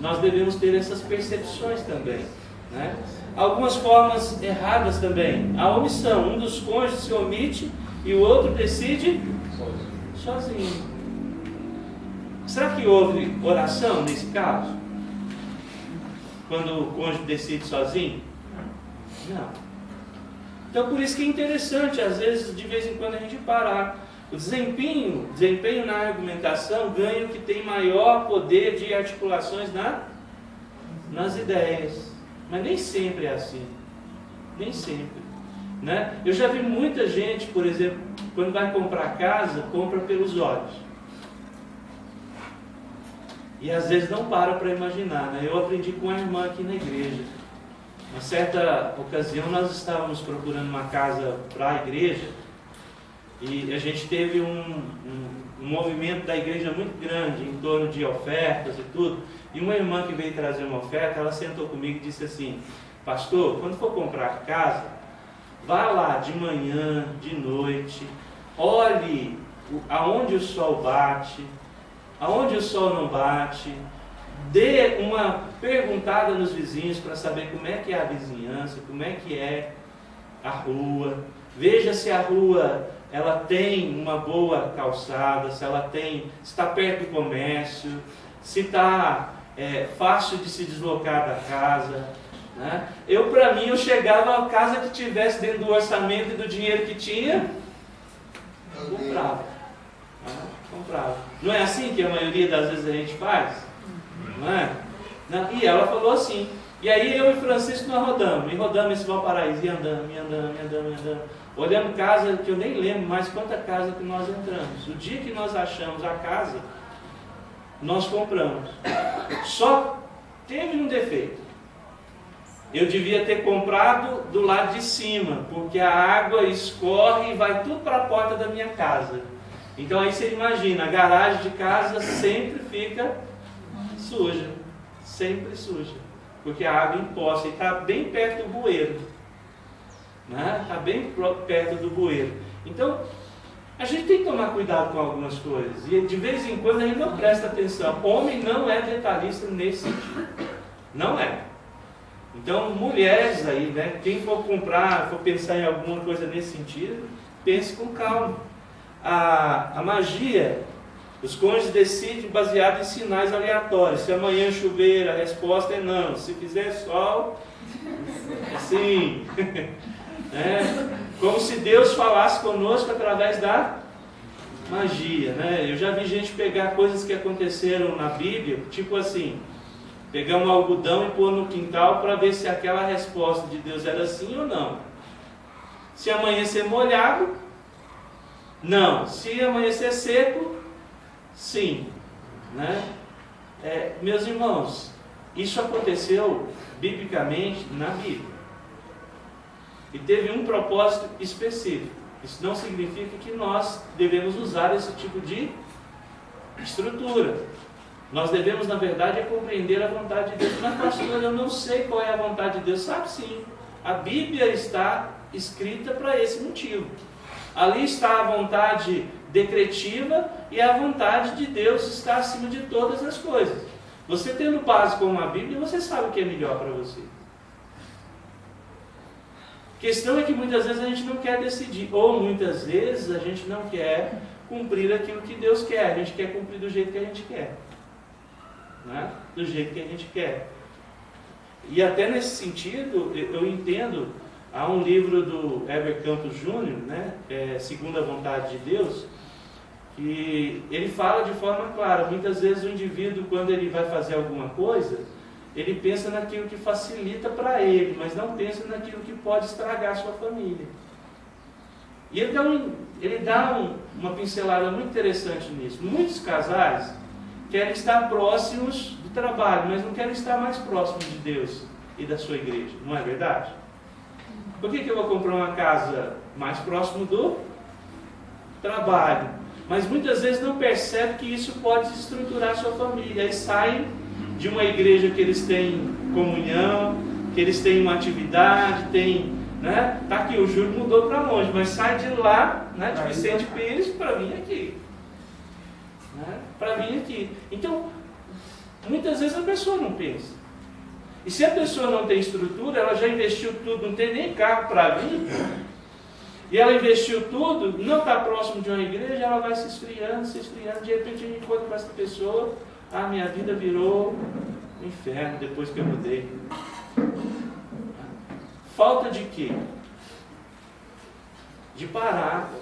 nós devemos ter essas percepções também. Né? Algumas formas erradas também. A omissão. Um dos cônjuges se omite e o outro decide sozinho. Será que houve oração nesse caso? Quando o cônjuge decide sozinho? Não. Então por isso que é interessante, às vezes, de vez em quando a gente parar. O desempenho na argumentação ganha o que tem maior poder de articulações nas ideias. Mas nem sempre é assim. Nem sempre. Né? Eu já vi muita gente, por exemplo, quando vai comprar casa, compra pelos olhos. E às vezes não para imaginar. Né? Eu aprendi com uma irmã aqui na igreja. Uma certa ocasião nós estávamos procurando uma casa para a igreja. E a gente teve um movimento da igreja muito grande em torno de ofertas e tudo. E uma irmã que veio trazer uma oferta, ela sentou comigo e disse assim: pastor, quando for comprar casa, vá lá de manhã, de noite, olhe aonde o sol bate, aonde o sol não bate, dê uma perguntada nos vizinhos para saber como é que é a vizinhança, como é que é a rua, veja se a rua ela tem uma boa calçada, se ela está perto do comércio, se está fácil de se deslocar da casa. Né? Para mim, eu chegava a casa que tivesse dentro do orçamento e do dinheiro que tinha, comprava. Comprava. Não é assim que a maioria das vezes a gente faz? Não é? E ela falou assim. E aí eu e Francisco nós rodamos esse Valparaíso, e andando. Olhando casa que eu nem lembro mais quanta casa que nós entramos. O dia que nós achamos a casa, nós compramos. Só teve um defeito. Eu devia ter comprado do lado de cima, porque a água escorre e vai tudo para a porta da minha casa. Então aí você imagina, a garagem de casa sempre fica suja. Sempre suja. Porque a água empoça e está bem perto do bueiro. Está bem perto do bueiro. Então, a gente tem que tomar cuidado com algumas coisas. E de vez em quando a gente não presta atenção. Homem não é detalhista nesse sentido. Não é. Então, mulheres aí, né? Quem for comprar, for pensar em alguma coisa nesse sentido, pense com calma. A magia, os cônjuges decidem baseado em sinais aleatórios. Se amanhã chover, a resposta é não. Se fizer sol, é sim. Como se Deus falasse conosco através da magia. Né? Eu já vi gente pegar coisas que aconteceram na Bíblia, tipo assim, pegar um algodão e pôr no quintal para ver se aquela resposta de Deus era sim ou não. Se amanhecer molhado, não. Se amanhecer seco, sim. Né? Meus irmãos, isso aconteceu biblicamente na Bíblia. E teve um propósito específico. Isso não significa que nós devemos usar esse tipo de estrutura. Nós devemos, na verdade, compreender a vontade de Deus. Mas, pastor, eu não sei qual é a vontade de Deus. Sabe sim. A Bíblia está escrita para esse motivo. Ali está a vontade decretiva e a vontade de Deus está acima de todas as coisas. Você tendo base como a Bíblia, você sabe o que é melhor para você. A questão é que muitas vezes a gente não quer decidir, ou muitas vezes a gente não quer cumprir aquilo que Deus quer, a gente quer cumprir do jeito que a gente quer. Né? Do jeito que a gente quer. E até nesse sentido, eu entendo, há um livro do Heber Campos Júnior, né? Segundo a vontade de Deus, que ele fala de forma clara. Muitas vezes o indivíduo, quando ele vai fazer alguma coisa, ele pensa naquilo que facilita para ele, mas não pensa naquilo que pode estragar a sua família. E ele dá uma pincelada muito interessante nisso. Muitos casais querem estar próximos do trabalho, mas não querem estar mais próximos de Deus. e da sua igreja, não é verdade? Por que eu vou comprar uma casa mais próximo do trabalho? Mas muitas vezes não percebe que isso pode estruturar a sua família. Aí saem de uma igreja que eles têm comunhão, que eles têm uma atividade, tem, né? Tá aqui, o Júlio mudou para longe, mas sai de lá, né, de Vicente Pires para vir aqui, né? Para vir aqui. Então, muitas vezes a pessoa não pensa. E se a pessoa não tem estrutura, ela já investiu tudo, não tem nem carro para vir, e ela investiu tudo, não está próximo de uma igreja, ela vai se esfriando, de repente a gente encontra com essa pessoa, minha vida virou um inferno depois que eu mudei. Falta de quê? De parar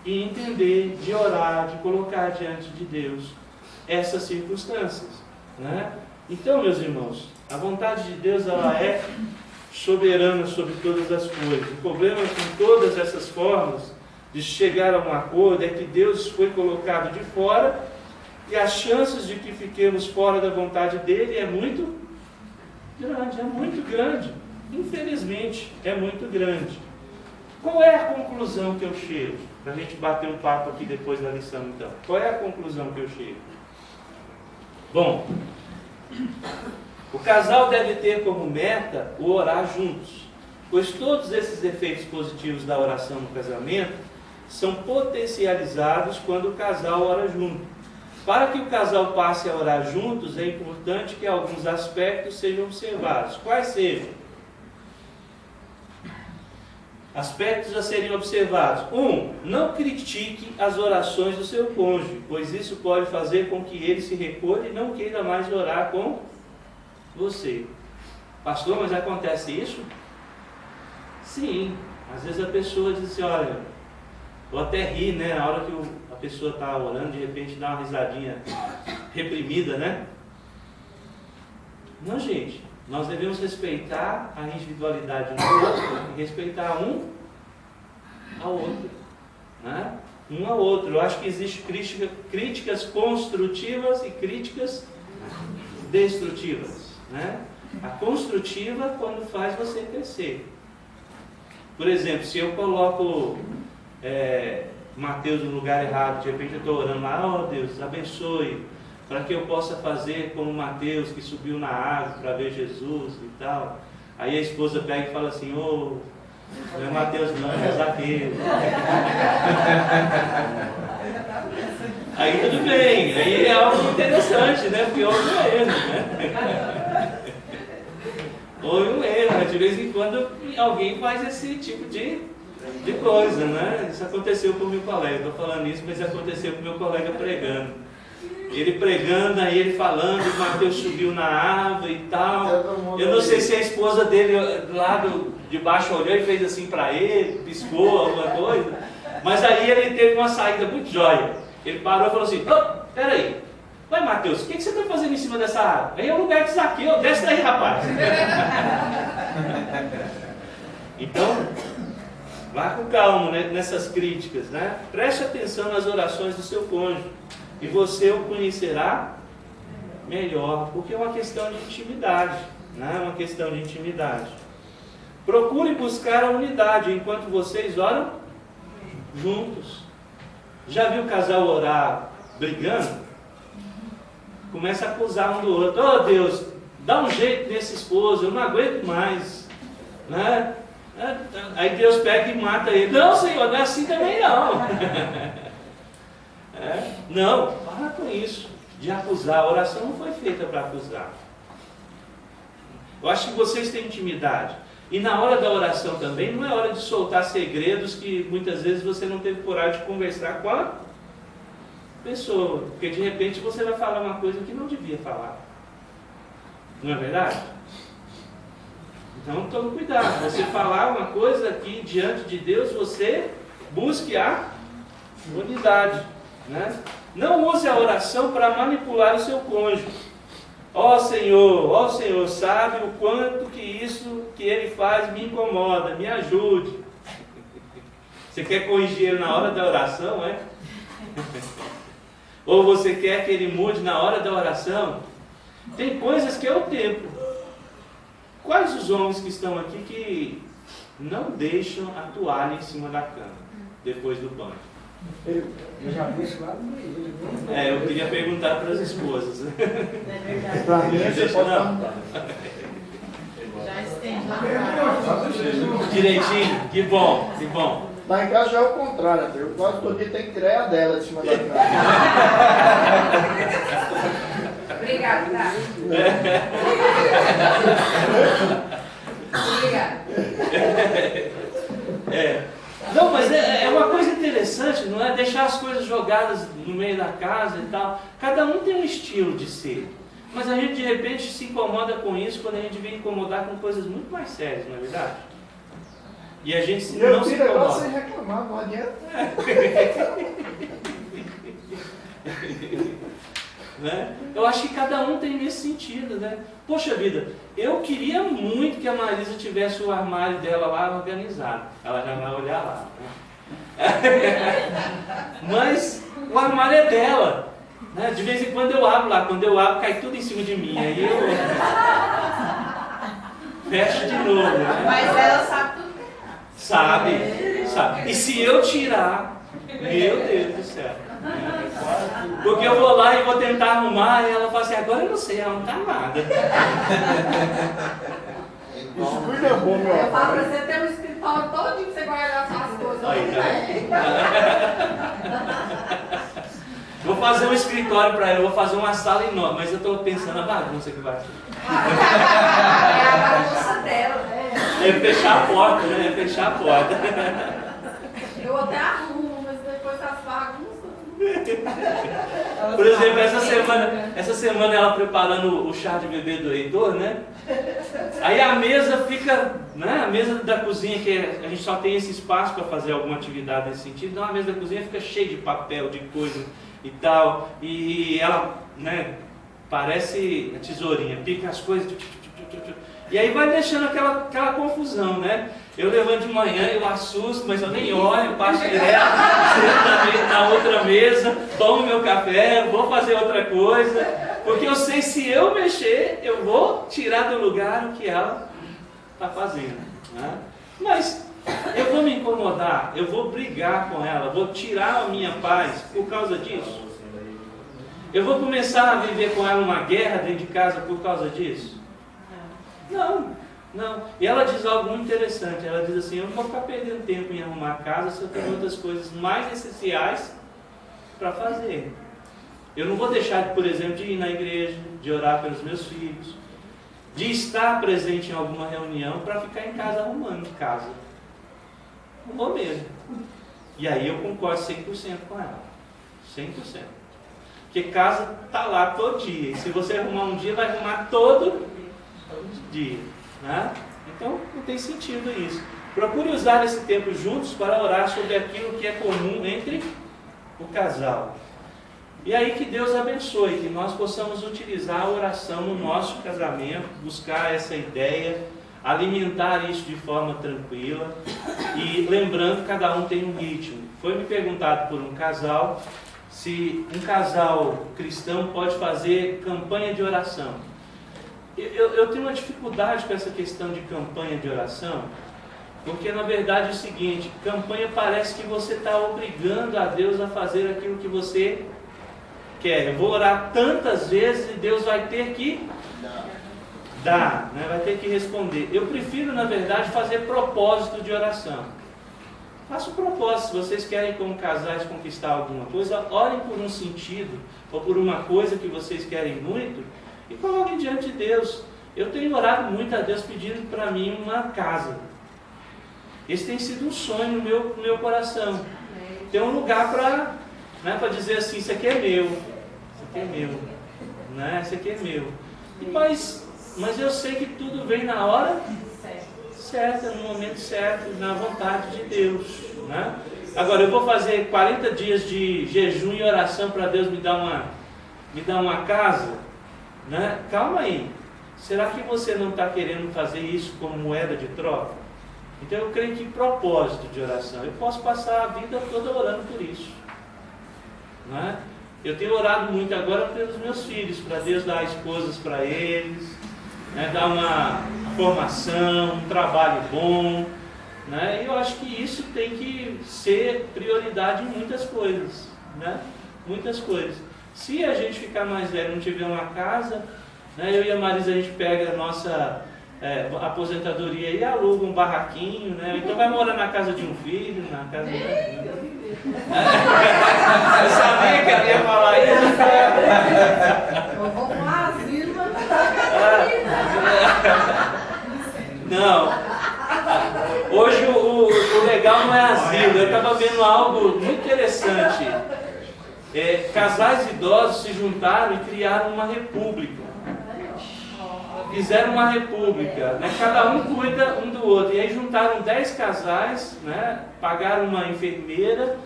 e entender, de orar, de colocar diante de Deus essas circunstâncias, né? Então, meus irmãos, a vontade de Deus, ela é soberana sobre todas as coisas. O problema com todas essas formas de chegar a um acordo é que Deus foi colocado de fora e as chances de que fiquemos fora da vontade dele é muito grande. Infelizmente, é muito grande. Qual é a conclusão que eu chego? Para a gente bater um papo aqui depois da lição, então. Qual é a conclusão que eu chego? Bom, o casal deve ter como meta o orar juntos, pois todos esses efeitos positivos da oração no casamento são potencializados quando o casal ora junto. Para que o casal passe a orar juntos, é importante que alguns aspectos sejam observados. Quais sejam? Aspectos a serem observados. 1. Não critique as orações do seu cônjuge, pois isso pode fazer com que ele se recolha e não queira mais orar com você. Pastor, mas acontece isso? Sim. Às vezes a pessoa diz assim, olha, eu até ri, né? Na hora que a pessoa está orando, de repente dá uma risadinha reprimida, né? Não, gente. Nós devemos respeitar a individualidade do outro e respeitar um ao outro, né? Um ao outro. Eu acho que existem críticas construtivas e críticas destrutivas, né? A construtiva quando faz você crescer. Por exemplo, se eu coloco Mateus no lugar errado, de repente eu estou orando lá, Deus, abençoe, para que eu possa fazer como Mateus, que subiu na árvore para ver Jesus e tal. Aí a esposa pega e fala assim, não é Mateus não, é Zaqueu. Aí tudo bem, aí é algo interessante, né? Porque houve um erro, né? Houve um erro, de vez em quando alguém faz esse tipo de coisa, né? Isso aconteceu com o meu colega, estou falando isso, mas aconteceu com o meu colega pregando. Ele pregando, aí ele falando, o Mateus subiu na árvore e tal. Eu não sei se a esposa dele lá de baixo olhou e fez assim para ele, piscou alguma coisa. Mas aí ele teve uma saída muito jóia. Ele parou e falou assim, peraí, vai Mateus, o que você está fazendo em cima dessa árvore? Aí é o lugar de Zaqueu, desce daí rapaz. Então, vá com calma, né, nessas críticas, né? Preste atenção nas orações do seu cônjuge. E você o conhecerá melhor, porque é uma questão de intimidade, né? É uma questão de intimidade. Procure buscar a unidade enquanto vocês oram juntos. Já viu o casal orar brigando? Começa a acusar um do outro. Oh Deus, dá um jeito nesse esposo, eu não aguento mais, né? Aí Deus pega e mata ele. Não, Senhor, não é assim também não. Não, para com isso de acusar. A oração não foi feita para acusar. Eu acho que vocês têm intimidade. E na hora da oração também não é hora de soltar segredos que muitas vezes você não teve coragem de conversar com a pessoa. Porque de repente você vai falar uma coisa que não devia falar. Não é verdade? Então tome cuidado. Você falar uma coisa que diante de Deus você busque a unidade, né? Não use a oração para manipular o seu cônjuge. Ó Senhor, sabe o quanto que isso que ele faz me incomoda, me ajude. Você quer corrigir ele na hora da oração, é? Ou você quer que ele mude na hora da oração? Tem coisas que é o tempo. quais os homens que estão aqui que não deixam a toalha em cima da cama, depois do banho? Eu já vi isso lá no meio. Eu queria perguntar para as esposas. Não é verdade? Pra mim, você Deixa pode não. perguntar. Já estende lá. Direitinho? Que bom, que bom. Lá em casa já é o contrário, eu quase todo dia tenho que tirar a dela de cima da cama. Obrigada, tá? Obrigada. Não, mas é uma coisa interessante, não é? Deixar as coisas jogadas no meio da casa e tal. Cada um tem um estilo de ser. Mas a gente de repente se incomoda com isso quando a gente vem incomodar com coisas muito mais sérias, não é verdade? E a gente Eu não se tiro agora sem incomoda. reclamar, não adianta. Né? Eu acho que cada um tem nesse sentido, né? Poxa vida, eu queria muito que a Marisa tivesse o armário dela lá organizado. Ela já vai olhar lá. Né? Mas o armário é dela. Né? De vez em quando eu abro lá, quando eu abro cai tudo em cima de mim. Aí eu fecho de novo. Né? Mas ela sabe tudo. Sabe, sabe. E se eu tirar, meu Deus do céu. Porque eu vou lá e vou tentar arrumar e ela fala assim, agora eu não sei, ela não tá nada. Isso cuida bom, meu Eu falo pra rapaz. você ter um escritório todinho pra você guardar suas coisas. Aí, vou fazer um escritório para ela, eu vou fazer uma sala enorme, mas eu estou pensando na bagunça que vai ser. É a bagunça dela, né? É fechar a porta, né? É fechar a porta. Eu até arrumo, mas depois das bagunças. Por exemplo, essa semana ela preparando o chá de bebê do Heitor, né? Aí a mesa fica, né? A mesa da cozinha, que a gente só tem esse espaço para fazer alguma atividade nesse sentido, então a mesa da cozinha fica cheia de papel, de coisa e tal. E ela, né? Parece a tesourinha, pica as coisas. E aí vai deixando aquela confusão, né? Eu levanto de manhã, eu assusto, mas eu nem olho, passo direto, sento na outra mesa, tomo meu café, vou fazer outra coisa, porque eu sei se eu mexer, eu vou tirar do lugar o que ela está fazendo. Né? Mas eu vou me incomodar, eu vou brigar com ela, vou tirar a minha paz por causa disso. Eu vou começar a viver com ela uma guerra dentro de casa por causa disso? Não. Não, e ela diz algo muito interessante, ela diz assim, eu não vou ficar perdendo tempo em arrumar a casa se eu tenho outras coisas mais essenciais para fazer. Eu não vou deixar, por exemplo, de ir na igreja, de orar pelos meus filhos, de estar presente em alguma reunião para ficar em casa arrumando casa. Não vou mesmo. E aí eu concordo 100% com ela. 100%. Porque casa está lá todo dia, e se você arrumar um dia, vai arrumar todo dia. Né? Então não tem sentido isso. Procure usar esse tempo juntos para orar sobre aquilo que é comum entre o casal. E aí que Deus abençoe, que nós possamos utilizar a oração no nosso casamento, buscar essa ideia, alimentar isso de forma tranquila e lembrando que cada um tem um ritmo. Foi me perguntado por um casal se um casal cristão pode fazer campanha de oração. Eu tenho uma dificuldade com essa questão de campanha de oração, porque na verdade é o seguinte, campanha parece que você está obrigando a Deus a fazer aquilo que você quer. Eu vou orar tantas vezes e Deus vai ter que dar, né? Vai ter que responder. Eu prefiro na verdade fazer propósito de oração. Faça um propósito, se vocês querem como casais conquistar alguma coisa, orem por um sentido, ou por uma coisa que vocês querem muito, e coloquem diante de Deus. Eu tenho orado muito a Deus pedindo para mim uma casa. Esse tem sido um sonho no meu coração. Ter um lugar para, né, para dizer assim, isso aqui é meu. Isso aqui é meu. Né, isso aqui é meu. Mas eu sei que tudo vem na hora certa, no momento certo, na vontade de Deus. Né? Agora, eu vou fazer 40 dias de jejum e oração para Deus me dar uma casa? Né? Calma aí, será que você não está querendo fazer isso como moeda de troca? Então eu creio que propósito de oração, eu posso passar a vida toda orando por isso. Né? Eu tenho orado muito agora pelos meus filhos, para Deus dar esposas para eles, né? Dar uma formação, um trabalho bom, né? E eu acho que isso tem que ser prioridade em muitas coisas, né? Muitas coisas. Se a gente ficar mais velho e não tiver uma casa, né? Eu e a Marisa, a gente pega a nossa aposentadoria e aluga um barraquinho, né? Então vai morar na casa de um filho, na casa de... Eu sabia que ela ia falar isso. Vamos lá, asilo. Não. Hoje o legal não é asilo. Eu estava vendo algo muito interessante. Casais idosos se juntaram e criaram uma república. Fizeram uma república, né? Cada um cuida um do outro. E aí juntaram 10 casais, né? Pagaram uma enfermeira,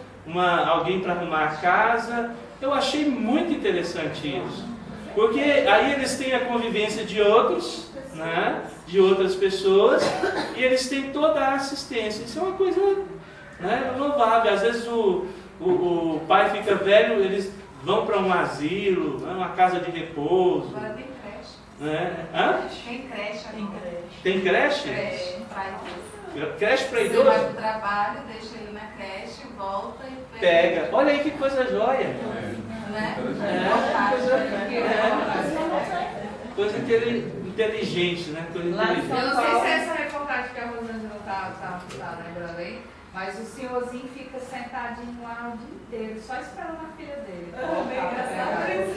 alguém para arrumar a casa. Eu achei muito interessante isso. Porque aí eles têm a convivência de outros, né? De outras pessoas, e eles têm toda a assistência. Isso é uma coisa, né? Louvável. Às vezes o pai fica velho, eles vão para um asilo, né? Uma casa de repouso. Agora tem creche. Né? Hã? Tem creche agora. Tem creche? Creche para idoso. Creche para Você idoso? vai para o trabalho, deixa ele na creche, volta e Pega. Olha aí que coisa jóia. Né? Coisa inteligente, né? Coisa inteligente. Eu não sei se é essa reportagem que a Rosângela tá lembrando aí, mas o senhorzinho fica sentadinho lá o dia inteiro, só esperando a filha dele.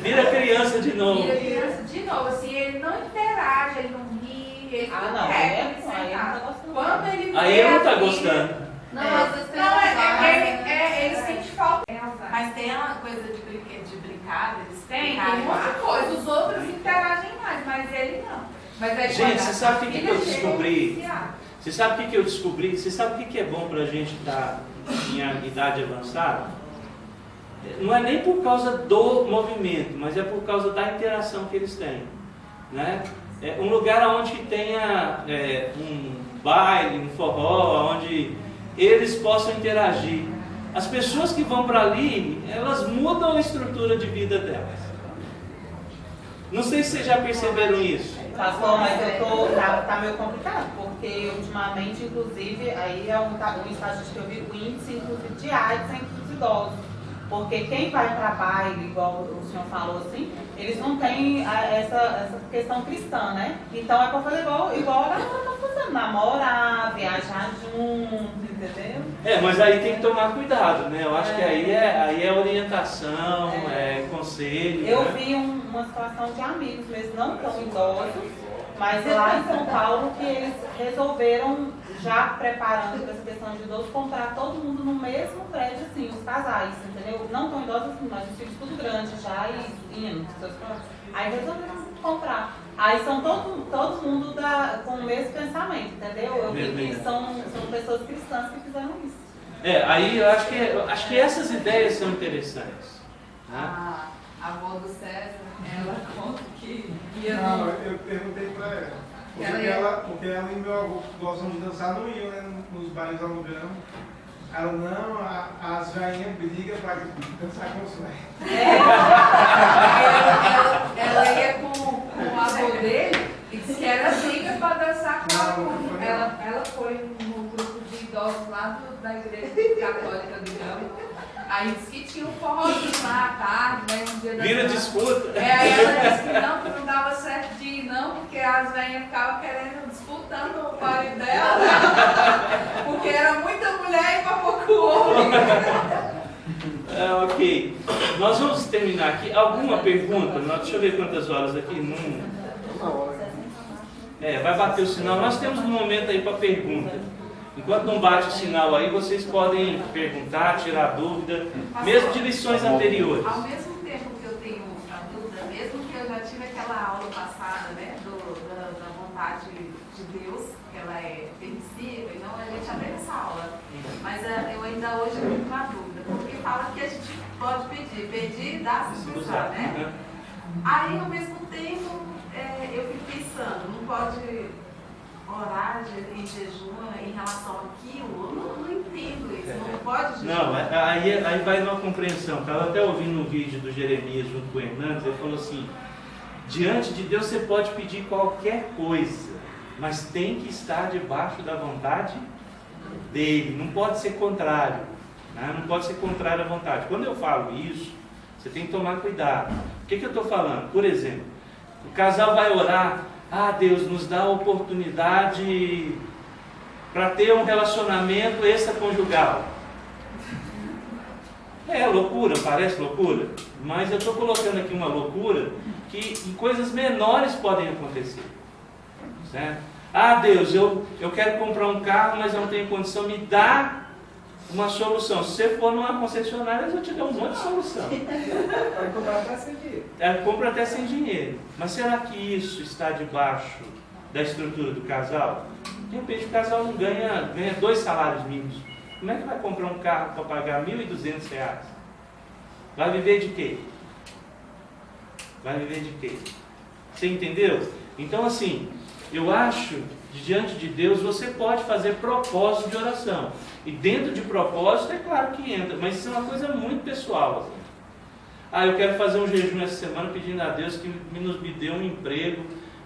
Vira criança de novo. Vira criança de novo, assim, ele não interage, ele não ri, ele não quer ele sentado. Quando ele Aí ele não está gostando. Não, às vezes eles sentem falta. Mas tem uma coisa de brincar, eles Tem muita coisa. Os outros interagem mais, mas ele não. Mas aí, gente, você sabe o que eu descobri? Você sabe o que eu descobri? Você sabe o que é bom para a gente estar em idade avançada? Não é nem por causa do movimento, mas é por causa da interação que eles têm, né? Um lugar onde tenha um baile, um forró, onde eles possam interagir. As pessoas que vão para ali, elas mudam a estrutura de vida delas. Não sei se vocês já perceberam isso. Pastor, mas tá meio complicado, porque ultimamente, inclusive, aí é um estatístico que eu vi, o índice, inclusive, de AIDS entre os idosos. Porque quem vai para baile, igual o senhor falou assim, eles não têm essa questão cristã, né? Então é para fazer igual a galera tá fazendo, namorar, viajar junto, entendeu? Mas aí tem que tomar cuidado, né? Eu acho que aí é orientação, conselho. Eu né? vi uma situação de amigos mesmo, não tão idosos, mas lá em São Paulo, que eles resolveram, já preparando para essa questão de idosos, comprar todo mundo no mesmo prédio, assim, os casais, entendeu? Não tão idosos assim, mas os filhos tudo grande já e indo. Aí resolveram comprar. Aí são todo mundo com o mesmo pensamento, entendeu? Eu vi que são pessoas cristãs que fizeram isso. Aí eu acho que essas ideias são interessantes. Né? A avó do César, ela conta que ia Não, eu perguntei pra ela. Porque ela e meu avô gostam de dançar, não iam, né? Nos bailes alugando. Ela não, as velhinhas brigam pra dançar com os velhos. Ela ia com o avô dele e disse que era briga pra dançar com ela foi no grupo de idosos lá da igreja católica do Gama. Aí disse que tinha um forrozinho lá à tarde, né? Um dia da Vira disputa. Aí ela disse que não dava certo de ir não, porque as velhinhas ficavam disputando o pai dela, porque era muita mulher e pra pouco homem. Ok. Nós vamos terminar aqui. Alguma pergunta? Deixa eu ver quantas horas aqui. Vai bater o sinal. Nós temos um momento aí para pergunta. Enquanto não bate o sinal aí, vocês podem perguntar, tirar dúvida, mesmo de lições anteriores. Ao mesmo tempo que eu tenho a dúvida, mesmo que eu já tive aquela aula passada, né, da vontade de Deus, que ela é permissível, então a gente já teve essa aula. Mas eu ainda hoje tenho uma dúvida, porque fala que a gente pode pedir e dá-se usar, né? Aí, ao mesmo tempo, eu fico pensando, não pode orar em jejum em relação àquilo? Eu não entendo isso, não pode jejuar. Não, aí vai numa compreensão. Estava até ouvindo um vídeo do Jeremias junto com o Hernandes, ele falou assim, Diante de Deus você pode pedir qualquer coisa, mas tem que estar debaixo da vontade dele, não pode ser contrário, né? Não pode ser contrário à vontade. Quando eu falo isso, você tem que tomar cuidado. O que eu estou falando? Por exemplo, o casal vai orar, Deus nos dá a oportunidade para ter um relacionamento extraconjugal. É loucura, parece loucura, mas eu estou colocando aqui uma loucura que em coisas menores podem acontecer, certo? Deus, eu quero comprar um carro, mas eu não tenho condição, me dá uma solução. Se você for numa concessionária, eles vão te dar um monte de solução. Pode comprar até sem dinheiro. Compra até sem dinheiro. Mas será que isso está debaixo da estrutura do casal? De repente o casal não ganha 2 salários mínimos. Como é que vai comprar um carro para pagar R$ 1.200? Vai viver de quê? Vai viver de quê? Você entendeu? Então assim, eu acho que diante de Deus você pode fazer propósito de oração. E dentro de propósito é claro que entra, mas isso é uma coisa muito pessoal. Assim. Eu quero fazer um jejum essa semana pedindo a Deus que me dê um emprego.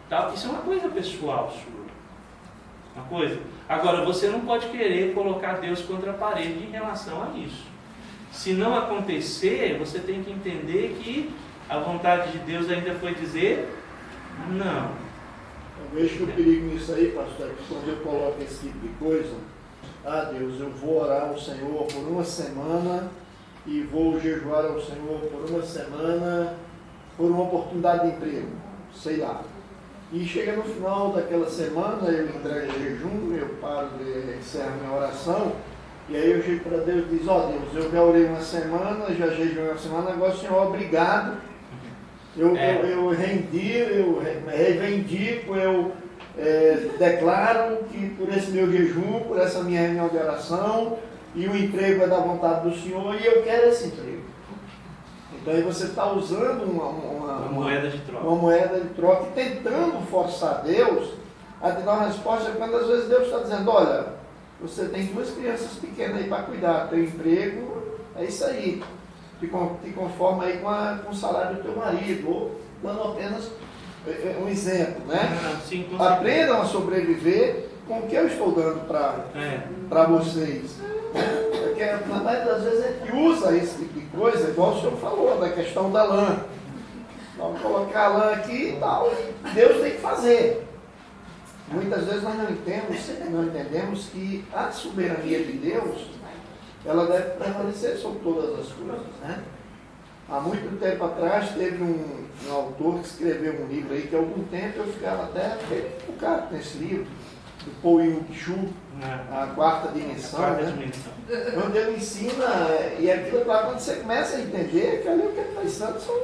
Tal. Isso é uma coisa pessoal sua. Uma coisa. Agora, você não pode querer colocar Deus contra a parede em relação a isso. Se não acontecer, você tem que entender que a vontade de Deus ainda foi dizer não. Eu vejo que o perigo nisso aí, pastor, é que quando eu coloco esse tipo de coisa, Deus, eu vou orar ao Senhor por uma semana e vou jejuar ao Senhor por uma semana por uma oportunidade de emprego, sei lá. E chega no final daquela semana, eu entrego o jejum, eu paro de encerrar minha oração, e aí eu chego para Deus e diz, Deus, eu já orei uma semana, já jejuei uma semana, agora Senhor, obrigado. Eu rendi, eu reivindico, eu declaro que por esse meu jejum, por essa minha reunião de oração, e o emprego é da vontade do Senhor, e eu quero esse emprego. Então aí você está usando uma moeda de troca. Uma moeda de troca, e tentando forçar Deus a te dar uma resposta, quando às vezes Deus está dizendo, olha, você tem 2 crianças pequenas aí para cuidar, teu emprego é isso aí. Te conforma aí com o salário do teu marido, ou dando apenas um exemplo, né? Sim, aprendam a sobreviver com o que eu estou dando para vocês. Porque na maioria das vezes a gente usa esse tipo de coisa, igual o senhor falou, da questão da lã. Vamos colocar a lã aqui e tal, Deus tem que fazer. Muitas vezes nós não entendemos que a soberania de Deus, ela deve permanecer sobre todas as coisas, né? Há muito tempo atrás teve um autor que escreveu um livro aí que há algum tempo eu ficava até focado nesse livro, do Paul Yong-Chu, a quarta dimensão, onde ele ensina, e aquilo lá, quando você começa a entender que ali o que ele está ensinando são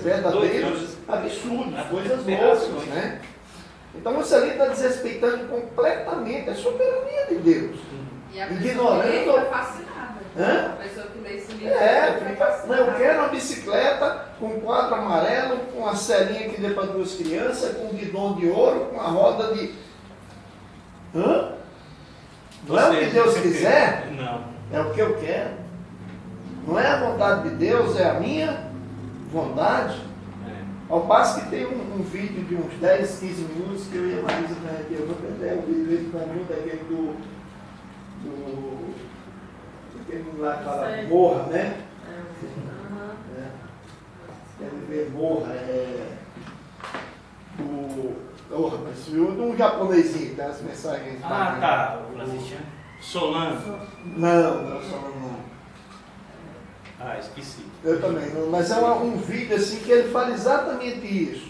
verdadeiros absurdos, coisas loucas, né? Então você ali está desrespeitando completamente a soberania de Deus. E a ignorando. Pessoa fica fascinada. Hã? A pessoa que lê esse livro fica fascinada. Eu quero uma bicicleta com um quadro amarelo, com a selinha que dê para 2 crianças, com um guidão de ouro, com a roda de. Hã? Não é o que Deus quiser? Não. É o que eu quero. Não é a vontade de Deus, é a minha vontade. Ao passo que tem um vídeo de uns 10, 15 minutos que eu e a Marisa, eu vou perder o vídeo daquele aquele lá que fala morra, né? Quero ver morra, mas viu de um japonesinho, das mensagens. Tá. Solano. Não, Solano não. Esqueci. Eu também, mas é um vídeo assim que ele fala exatamente isso.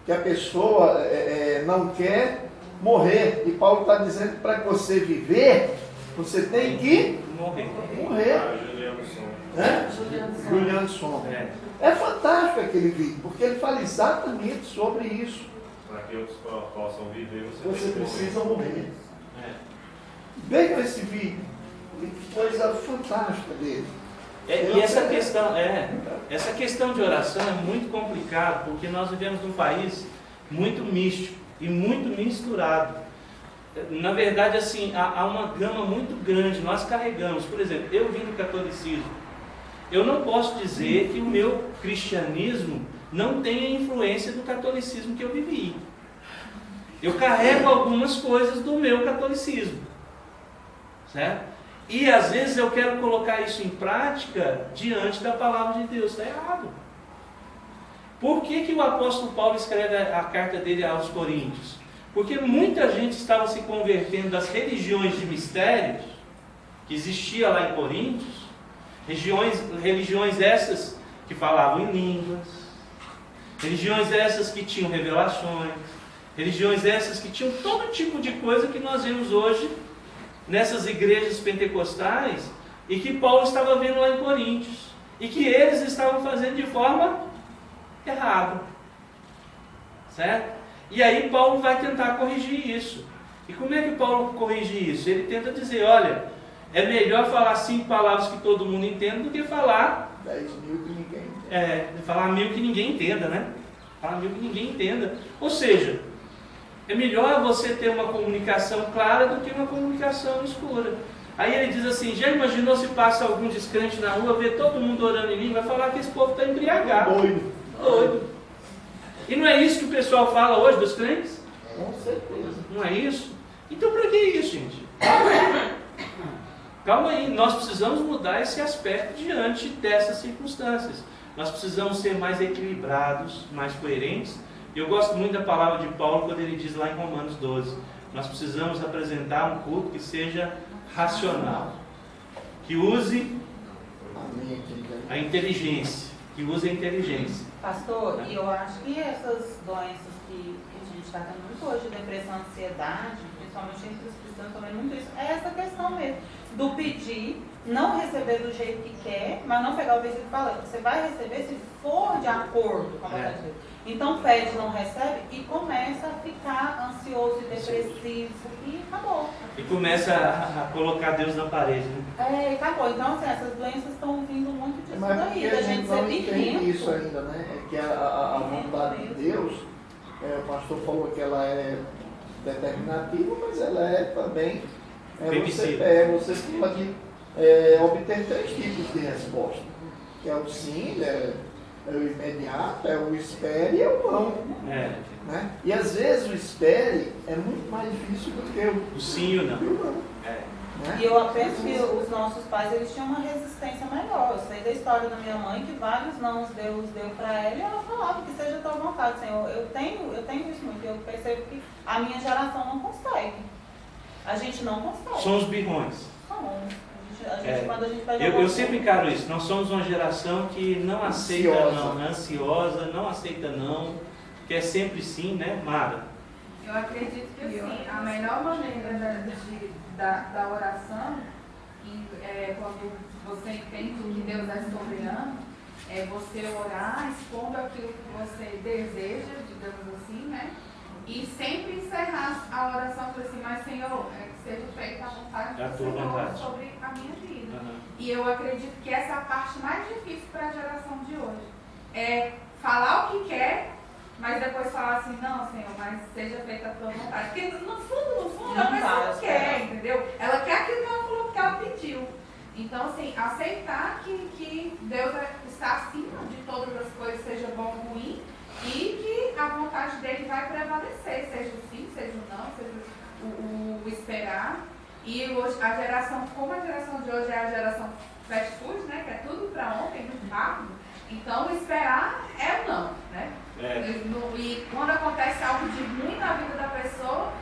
Que a pessoa não quer morrer. E Paulo está dizendo que para você viver, você tem que morrer. Juliano Som. É fantástico aquele vídeo, porque ele fala exatamente sobre isso. Para que outros possam viver, você precisa morrer. Vejam esse vídeo. Que coisa fantástica dele. E essa questão de oração é muito complicado, porque nós vivemos num país muito místico e muito misturado. Na verdade, assim, há uma gama muito grande. Nós carregamos, por exemplo, eu vim do catolicismo. Eu não posso dizer que o meu cristianismo não tem a influência do catolicismo que eu vivi. Eu carrego algumas coisas do meu catolicismo, certo? E às vezes eu quero colocar isso em prática diante da palavra de Deus. Está errado. Por que o apóstolo Paulo escreve a carta dele aos Coríntios? Porque muita gente estava se convertendo das religiões de mistérios que existia lá em Coríntios, religiões essas que falavam em línguas, religiões essas que tinham revelações, religiões essas que tinham todo tipo de coisa que nós vemos hoje nessas igrejas pentecostais e que Paulo estava vendo lá em Coríntios e que eles estavam fazendo de forma errada, certo? E aí Paulo vai tentar corrigir isso. E como é que Paulo corrige isso? Ele tenta dizer, olha, é melhor falar 5 palavras que todo mundo entenda do que falar 10 mil que ninguém entenda. Falar 1000 que ninguém entenda, né? Falar 1000 que ninguém entenda. Ou seja, é melhor você ter uma comunicação clara do que uma comunicação escura. Aí ele diz assim, já imaginou se passa algum descrente na rua, vê todo mundo orando em língua, vai falar que esse povo está embriagado. Doido. E não é isso que o pessoal fala hoje dos crentes? Com certeza. Não é isso? Então para que isso, gente? Calma aí, nós precisamos mudar esse aspecto diante dessas circunstâncias. Nós precisamos ser mais equilibrados, mais coerentes. Eu gosto muito da palavra de Paulo quando ele diz lá em Romanos 12, nós precisamos apresentar um culto que seja racional, que use a inteligência, Pastor, e eu acho que essas doenças que a gente está tendo muito hoje, depressão, ansiedade, principalmente entre os cristãos também muito isso, é essa questão mesmo, do pedir, não receber do jeito que quer, mas não pegar o versículo e falar, você vai receber se for de acordo com a vontade de Deus. Então pede, não recebe e começa a ficar ansioso e depressivo e acabou. E começa a colocar Deus na parede, né? E acabou. Então assim, essas doenças estão vindo muito disso Mas daí, da gente ser pequeno. Isso ainda, né? É que a vontade de Deus, o pastor falou que ela é determinativa, mas ela é também você pode obter 3 tipos de resposta. Que é o sim, é o imediato, é o espere e é o não. Né? E às vezes o espere é muito mais difícil do que o sim e o não. E eu penso que os nossos pais eles tinham uma resistência maior. Eu sei da história da minha mãe que vários nãos Deus deu para ela e ela falava que seja a tua vontade, Senhor. Eu tenho isso muito, eu percebo que a minha geração não consegue. A gente não consegue. São os birrões. Quando a gente pega eu sempre encaro isso. Nós somos uma geração que não aceita não, ansiosa, não aceita não, que é sempre sim, né, Mara? Eu acredito que assim, a melhor maneira da oração, quando você entende que Deus é soberano, é você orar expondo aquilo que você deseja, digamos assim, né? E sempre encerrar a oração por assim, mas Senhor, que seja feita a vontade do Senhor sobre a minha vida. E eu acredito que essa é a parte mais difícil para a geração de hoje. É falar o que quer, mas depois falar assim, não, Senhor, mas seja feita a tua vontade. Porque no fundo, a pessoa não quer, entendeu? Ela quer aquilo que ela falou, porque ela pediu. Então, assim, aceitar que Deus está acima de todas as coisas, seja bom ou ruim, e que a vontade dele vai prevalecer, seja o sim, seja o não, seja o esperar. E hoje, a geração, como a geração de hoje é a geração fast food, né, que é tudo para ontem, muito rápido, então esperar é o não, né? E quando acontece algo de ruim na vida da pessoa,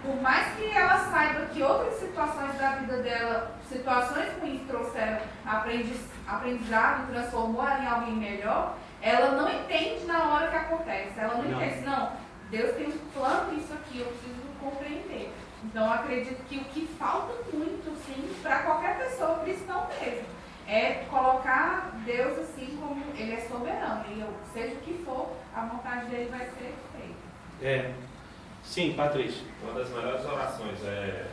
por mais que ela saiba que outras situações da vida dela, situações ruins trouxeram aprendizado, transformou ela em alguém melhor, ela não entende na hora que acontece. Ela não entende, não, Deus tem um plano nisso aqui, eu preciso compreender. Então eu acredito que o que falta muito, sim, para qualquer pessoa, cristão mesmo, é colocar Deus assim como Ele é soberano. E seja o que for, a vontade dele vai ser feita. Sim, Patrícia. Uma das melhores orações,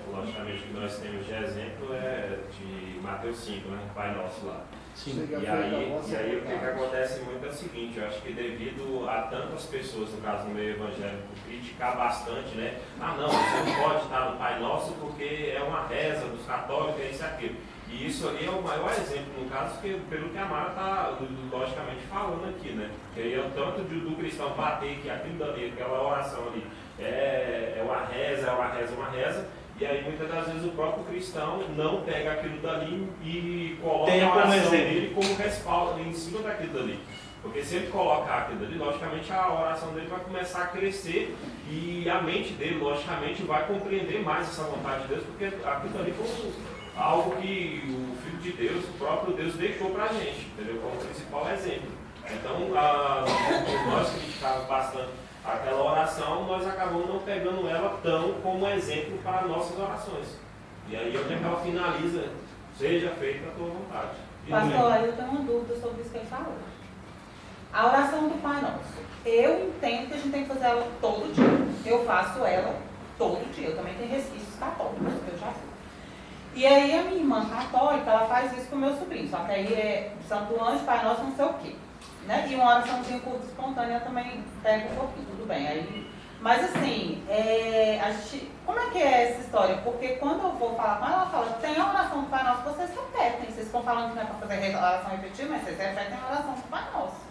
logicamente, que nós temos de exemplo é de Mateus 5, né? Pai Nosso lá. Sim. E aí o que acontece muito é o seguinte, eu acho que devido a tantas pessoas, no caso no meio evangélico, criticar bastante, né? Ah não, você não pode estar no Pai Nosso porque é uma reza dos católicos, é isso e aquilo. E isso ali é o maior exemplo, no caso, pelo que a Mara está, logicamente, falando aqui, né? Que aí é o tanto do cristão bater que aquilo dali, aquela oração ali, é uma reza, é uma reza, é uma reza, e aí muitas das vezes o próprio cristão não pega aquilo dali e coloca a oração dele como respaldo em cima daquilo dali. Porque se ele colocar aquilo dali, logicamente a oração dele vai começar a crescer e a mente dele, logicamente, vai compreender mais essa vontade de Deus, porque aquilo dali foi algo que o Filho de Deus, o próprio Deus, deixou para a gente, entendeu? Como principal exemplo. Então, nós que criticávamos bastante aquela oração, nós acabamos não pegando ela tão como exemplo para nossas orações. E aí, onde é que ela finaliza? Seja feita a tua vontade. Pastor, aí eu tenho uma dúvida sobre isso que ele falou. A oração do Pai Nosso. Eu entendo que a gente tem que fazer ela todo dia. Eu faço ela todo dia. Eu também tenho resquícios católicos, que eu já fiz. E aí a minha irmã católica, ela faz isso com o meu sobrinho. Só que aí é Santo Anjo, Pai Nosso, não sei o quê. Né? E uma oraçãozinha curta espontânea também pega um pouquinho, tudo bem. Aí, mas assim, a gente, como é que é essa história? Porque quando eu vou falar com ela fala, tem a oração do Pai Nosso, vocês repetem. Vocês estão falando que não é para fazer a oração repetida, mas vocês repetem a oração do Pai Nosso.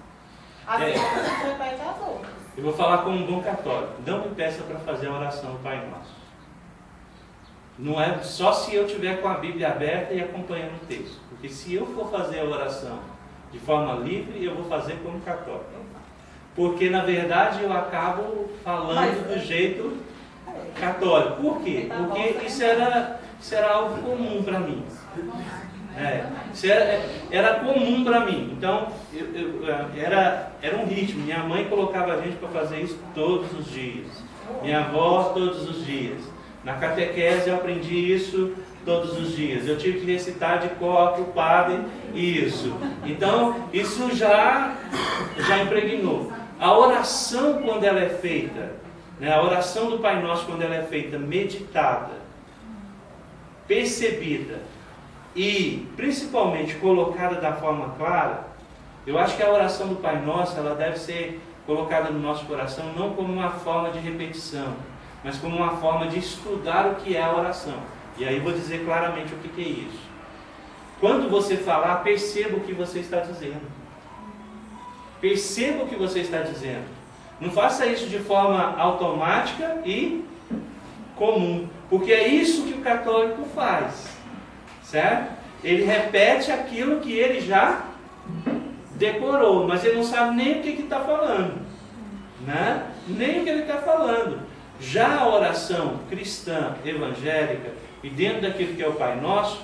Assim a gente repete as outras. Eu vou falar como um bom católico. Não me peça para fazer a oração do Pai Nosso. Não é só se eu tiver com a Bíblia aberta e acompanhando o texto. Porque se eu for fazer a oração de forma livre, eu vou fazer como católico. Porque na verdade eu acabo falando do jeito católico. Por quê? Porque isso era algo comum para mim. Isso era comum para mim. Então era um ritmo. Minha mãe colocava a gente para fazer isso todos os dias. Minha avó todos os dias. Na catequese eu aprendi isso todos os dias. Eu tive que recitar de cor para o padre isso. Então, isso já impregnou. A oração, quando ela é feita, né, a oração do Pai Nosso, quando ela é feita meditada, percebida e, principalmente, colocada da forma clara, eu acho que a oração do Pai Nosso, ela deve ser colocada no nosso coração não como uma forma de repetição, mas como uma forma de estudar o que é a oração. E aí vou dizer claramente o que é isso. Quando você falar, perceba o que você está dizendo. Perceba o que você está dizendo. Não faça isso de forma automática e comum, porque é isso que o católico faz, certo? Ele repete aquilo que ele já decorou, mas ele não sabe nem o que está falando, né? Nem o que ele está falando. Já a oração cristã, evangélica, e dentro daquilo que é o Pai Nosso,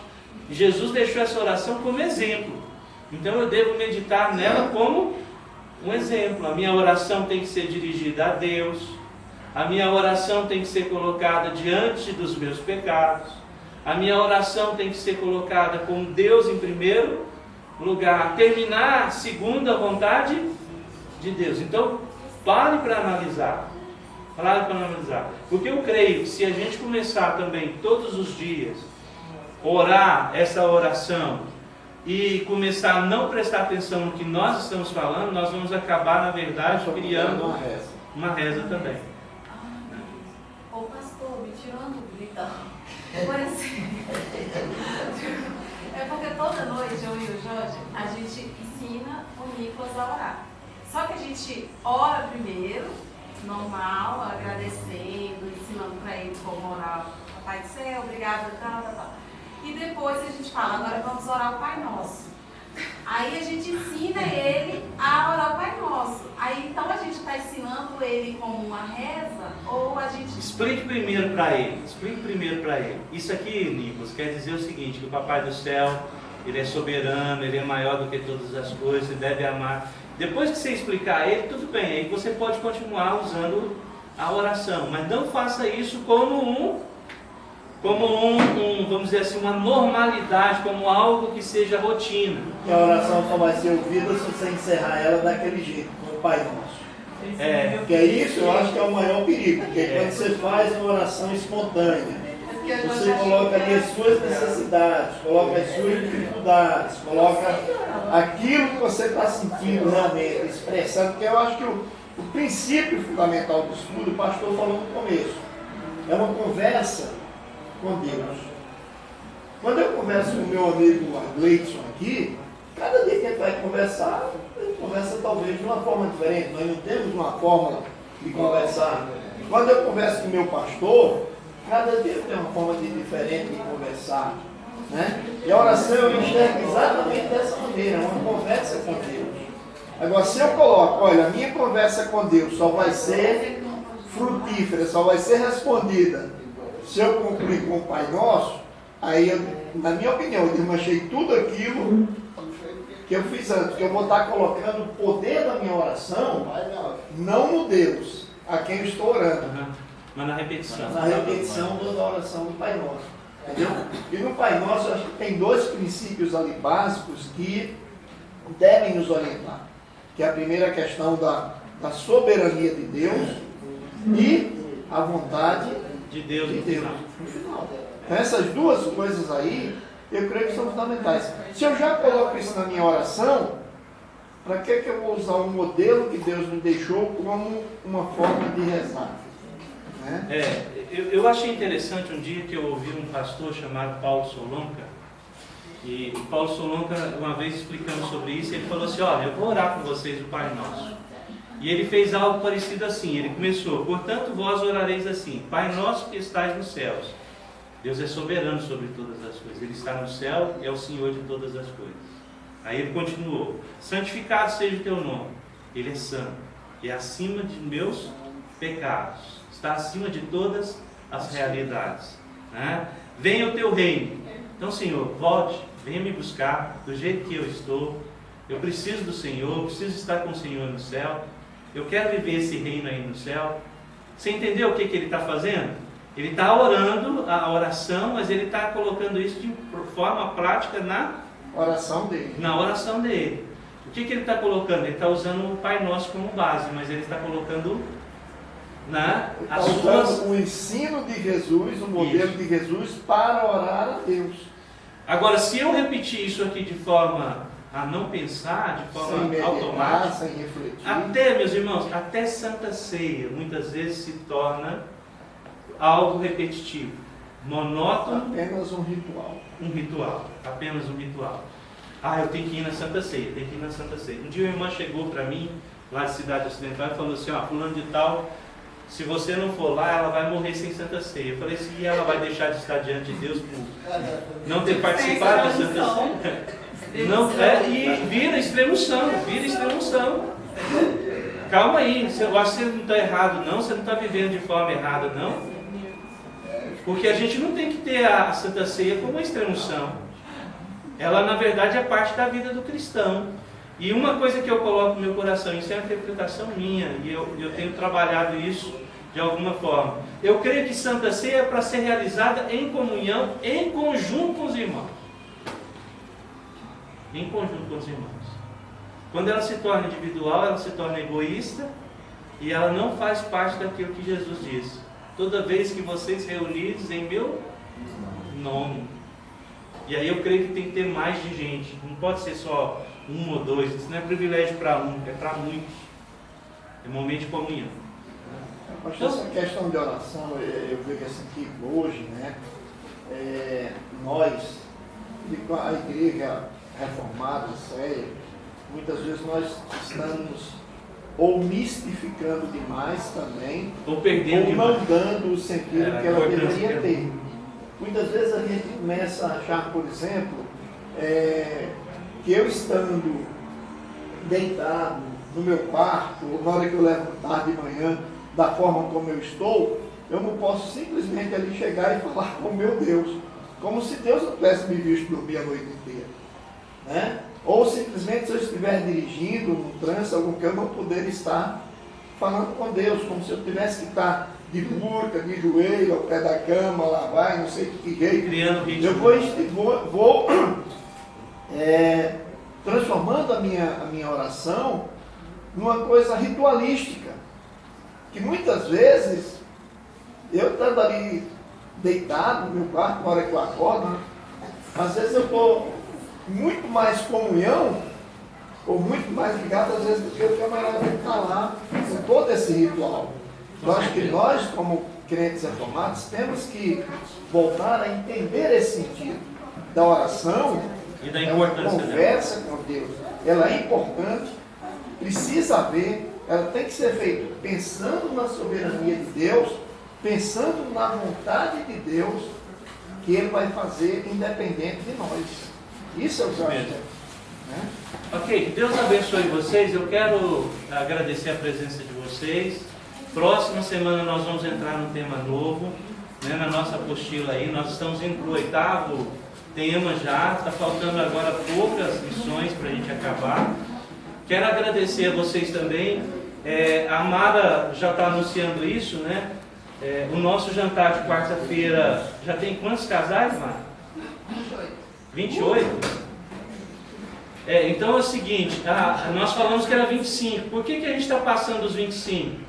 Jesus deixou essa oração como exemplo. Então eu devo meditar nela como um exemplo. A minha oração tem que ser dirigida a Deus. A minha oração tem que ser colocada diante dos meus pecados. A minha oração tem que ser colocada com Deus em primeiro lugar. Terminar segundo a vontade de Deus. Então, pare para analisar. Porque eu creio que se a gente começar também todos os dias orar essa oração e começar a não prestar atenção no que nós estamos falando, nós vamos acabar, na verdade, criando uma reza também. Ô pastor, me tirando o grito. Por assim, é porque toda noite eu e o Jorge, a gente ensina o Nicolas a orar. Só que a gente ora primeiro, normal, agradecendo, ensinando para ele como orar, Papai do Céu, obrigado, tal. E depois a gente fala, agora vamos orar o Pai Nosso. Aí a gente ensina ele a orar o Pai Nosso. Aí então a gente está ensinando ele como uma reza, ou a gente... Explique primeiro para ele. Isso aqui, Nicolas, quer dizer o seguinte, que o Papai do Céu, ele é soberano, ele é maior do que todas as coisas, você deve amar. Depois que você explicar a ele, tudo bem, aí você pode continuar usando a oração, mas não faça isso como vamos dizer assim, uma normalidade, como algo que seja rotina. E a oração só vai ser ouvida se você encerrar ela daquele jeito, com o Pai Nosso. Porque é isso, eu acho que é o maior perigo, porque quando você faz uma oração espontânea, você coloca ali as suas necessidades, coloca as suas dificuldades, coloca aquilo que você está sentindo realmente, expressando, porque eu acho que o princípio fundamental do estudo, o pastor falou no começo, é uma conversa com Deus. Quando eu converso com o meu amigo Gleidson aqui, cada dia que ele vai conversar, ele conversa talvez de uma forma diferente. Nós não temos uma fórmula de conversar. Quando eu converso com o meu pastor, cada dia tem uma forma diferente de conversar. Né? E a oração eu enxergo exatamente dessa maneira, uma conversa com Deus. Agora, se eu coloco, olha, a minha conversa com Deus só vai ser frutífera, só vai ser respondida se eu cumprir com o Pai Nosso, aí, na minha opinião, eu desmanchei tudo aquilo que eu fiz antes, que eu vou estar colocando o poder da minha oração, não no Deus a quem eu estou orando, mas na repetição. Na repetição da oração do Pai Nosso. Entendeu? E no Pai Nosso, eu acho que tem dois princípios ali básicos que devem nos orientar. Que é a primeira questão da soberania de Deus e a vontade de Deus no final. Então, essas duas coisas aí, eu creio que são fundamentais. Se eu já coloco isso na minha oração, para que eu vou usar um modelo que Deus me deixou como uma forma de rezar? Né? Eu achei interessante um dia que eu ouvi um pastor chamado Paulo Solonca, e o Paulo Solonca, uma vez explicando sobre isso, ele falou assim, olha, eu vou orar por vocês o Pai Nosso. E ele fez algo parecido assim, ele começou, portanto vós orareis assim, Pai Nosso que estais nos céus. Deus é soberano sobre todas as coisas, Ele está no céu e é o Senhor de todas as coisas. Aí ele continuou, santificado seja o teu nome, Ele é santo, e é acima de meus pecados, está acima de todas as realidades. Né? Venha o teu reino. Então, Senhor, volte, venha me buscar do jeito que eu estou. Eu preciso do Senhor, eu preciso estar com o Senhor no céu. Eu quero viver esse reino aí no céu. Você entendeu o que ele está fazendo? Ele está orando a oração, mas ele está colocando isso de forma prática na oração dele. Na oração dele. O que ele está colocando? Ele está usando o Pai Nosso como base, mas ele está colocando o ensino de Jesus, o modelo de Jesus para orar a Deus. Agora, se eu repetir isso aqui de forma a não pensar, de forma automática, sem refletir, até, meus irmãos, até Santa Ceia muitas vezes se torna algo repetitivo, monótono. Apenas um ritual. Um ritual, apenas um ritual. Eu tenho que ir na Santa Ceia, tenho que ir na Santa Ceia. Um dia uma irmã chegou para mim, lá de Cidade Ocidental, e falou assim, fulano de tal, se você não for lá, ela vai morrer sem Santa Ceia. Eu falei assim, e ela vai deixar de estar diante de Deus por não ter participado da Santa Ceia? Não, e vira extremoção. Calma aí, eu acho que você não está errado não, você não está vivendo de forma errada não. Porque a gente não tem que ter a Santa Ceia como uma extremoção. Ela na verdade é parte da vida do cristão. E uma coisa que eu coloco no meu coração, isso é uma interpretação minha, e eu tenho trabalhado isso de alguma forma. Eu creio que Santa Ceia é para ser realizada em comunhão, em conjunto com os irmãos. Em conjunto com os irmãos. Quando ela se torna individual, ela se torna egoísta, e ela não faz parte daquilo que Jesus disse. Toda vez que vocês reunidos em meu nome. E aí eu creio que tem que ter mais de gente, não pode ser só um ou dois, isso não é privilégio para um, é para muitos. É momento de comunhão. Pastor, essa questão de oração, eu vejo assim que hoje, né, nós, a igreja reformada, séria, muitas vezes nós estamos ou mistificando demais também, ou perdendo ou não dando o sentido que ela deveria ter. Muitas vezes a gente começa a achar, por exemplo, que eu estando deitado no meu quarto, ou na hora que eu levantar de manhã, da forma como eu estou, eu não posso simplesmente ali chegar e falar com meu Deus, como se Deus não tivesse me visto dormir a noite inteira. Né? Ou simplesmente se eu estiver dirigindo, num trânsito, algum que eu não poder estar falando com Deus, como se eu tivesse que estar de burca, de joelho, ao pé da cama, lá vai, não sei que jeito. Criando ritmo. Eu vou transformando a minha oração numa coisa ritualística, que muitas vezes, eu estando ali deitado no meu quarto, na hora que eu acordo, às vezes eu estou muito mais comunhão, ou muito mais ligado, às vezes, do que o camarada que está lá com todo esse ritual. Eu acho que nós, como crentes reformados, temos que voltar a entender esse sentido. da oração E da é uma importância conversa com Deus. Ela é importante, precisa haver, ela tem que ser feita pensando na soberania de Deus, pensando na vontade de Deus, que Ele vai fazer independente de nós. Isso é o que eu acho. Né? Ok, Deus abençoe vocês. Eu quero agradecer a presença de vocês. Próxima semana nós vamos entrar num tema novo, né, na nossa apostila aí. Nós estamos indo para o 8º tema já. Está faltando agora poucas lições para a gente acabar. Quero agradecer a vocês também. A Mara já está anunciando isso, né? O nosso jantar de quarta-feira já tem quantos casais, Mara? 28? Então é o seguinte, nós falamos que era 25. Por que a gente está passando os 25?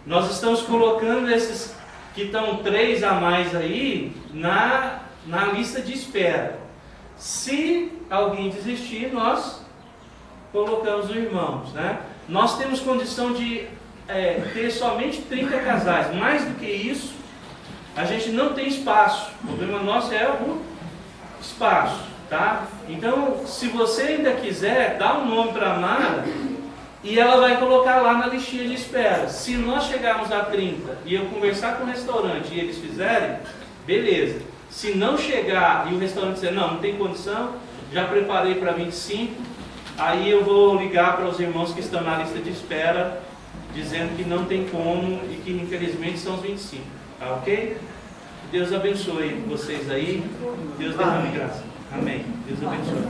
Nós estamos colocando esses que estão 3 a mais aí na lista de espera. Se alguém desistir, nós colocamos os irmãos, né? Nós temos condição de ter somente 30 casais. Mais do que isso, a gente não tem espaço. O problema nosso é o espaço, tá? Então, se você ainda quiser, dá um nome para a Mara e ela vai colocar lá na listinha de espera. Se nós chegarmos a 30 e eu conversar com o restaurante e eles fizerem, beleza. Se não chegar e o restaurante dizer, não tem condição, já preparei para 25, aí eu vou ligar para os irmãos que estão na lista de espera, dizendo que não tem como e que infelizmente são os 25, tá ok? Deus abençoe vocês aí, Deus derrame graça. Amém. Deus abençoe.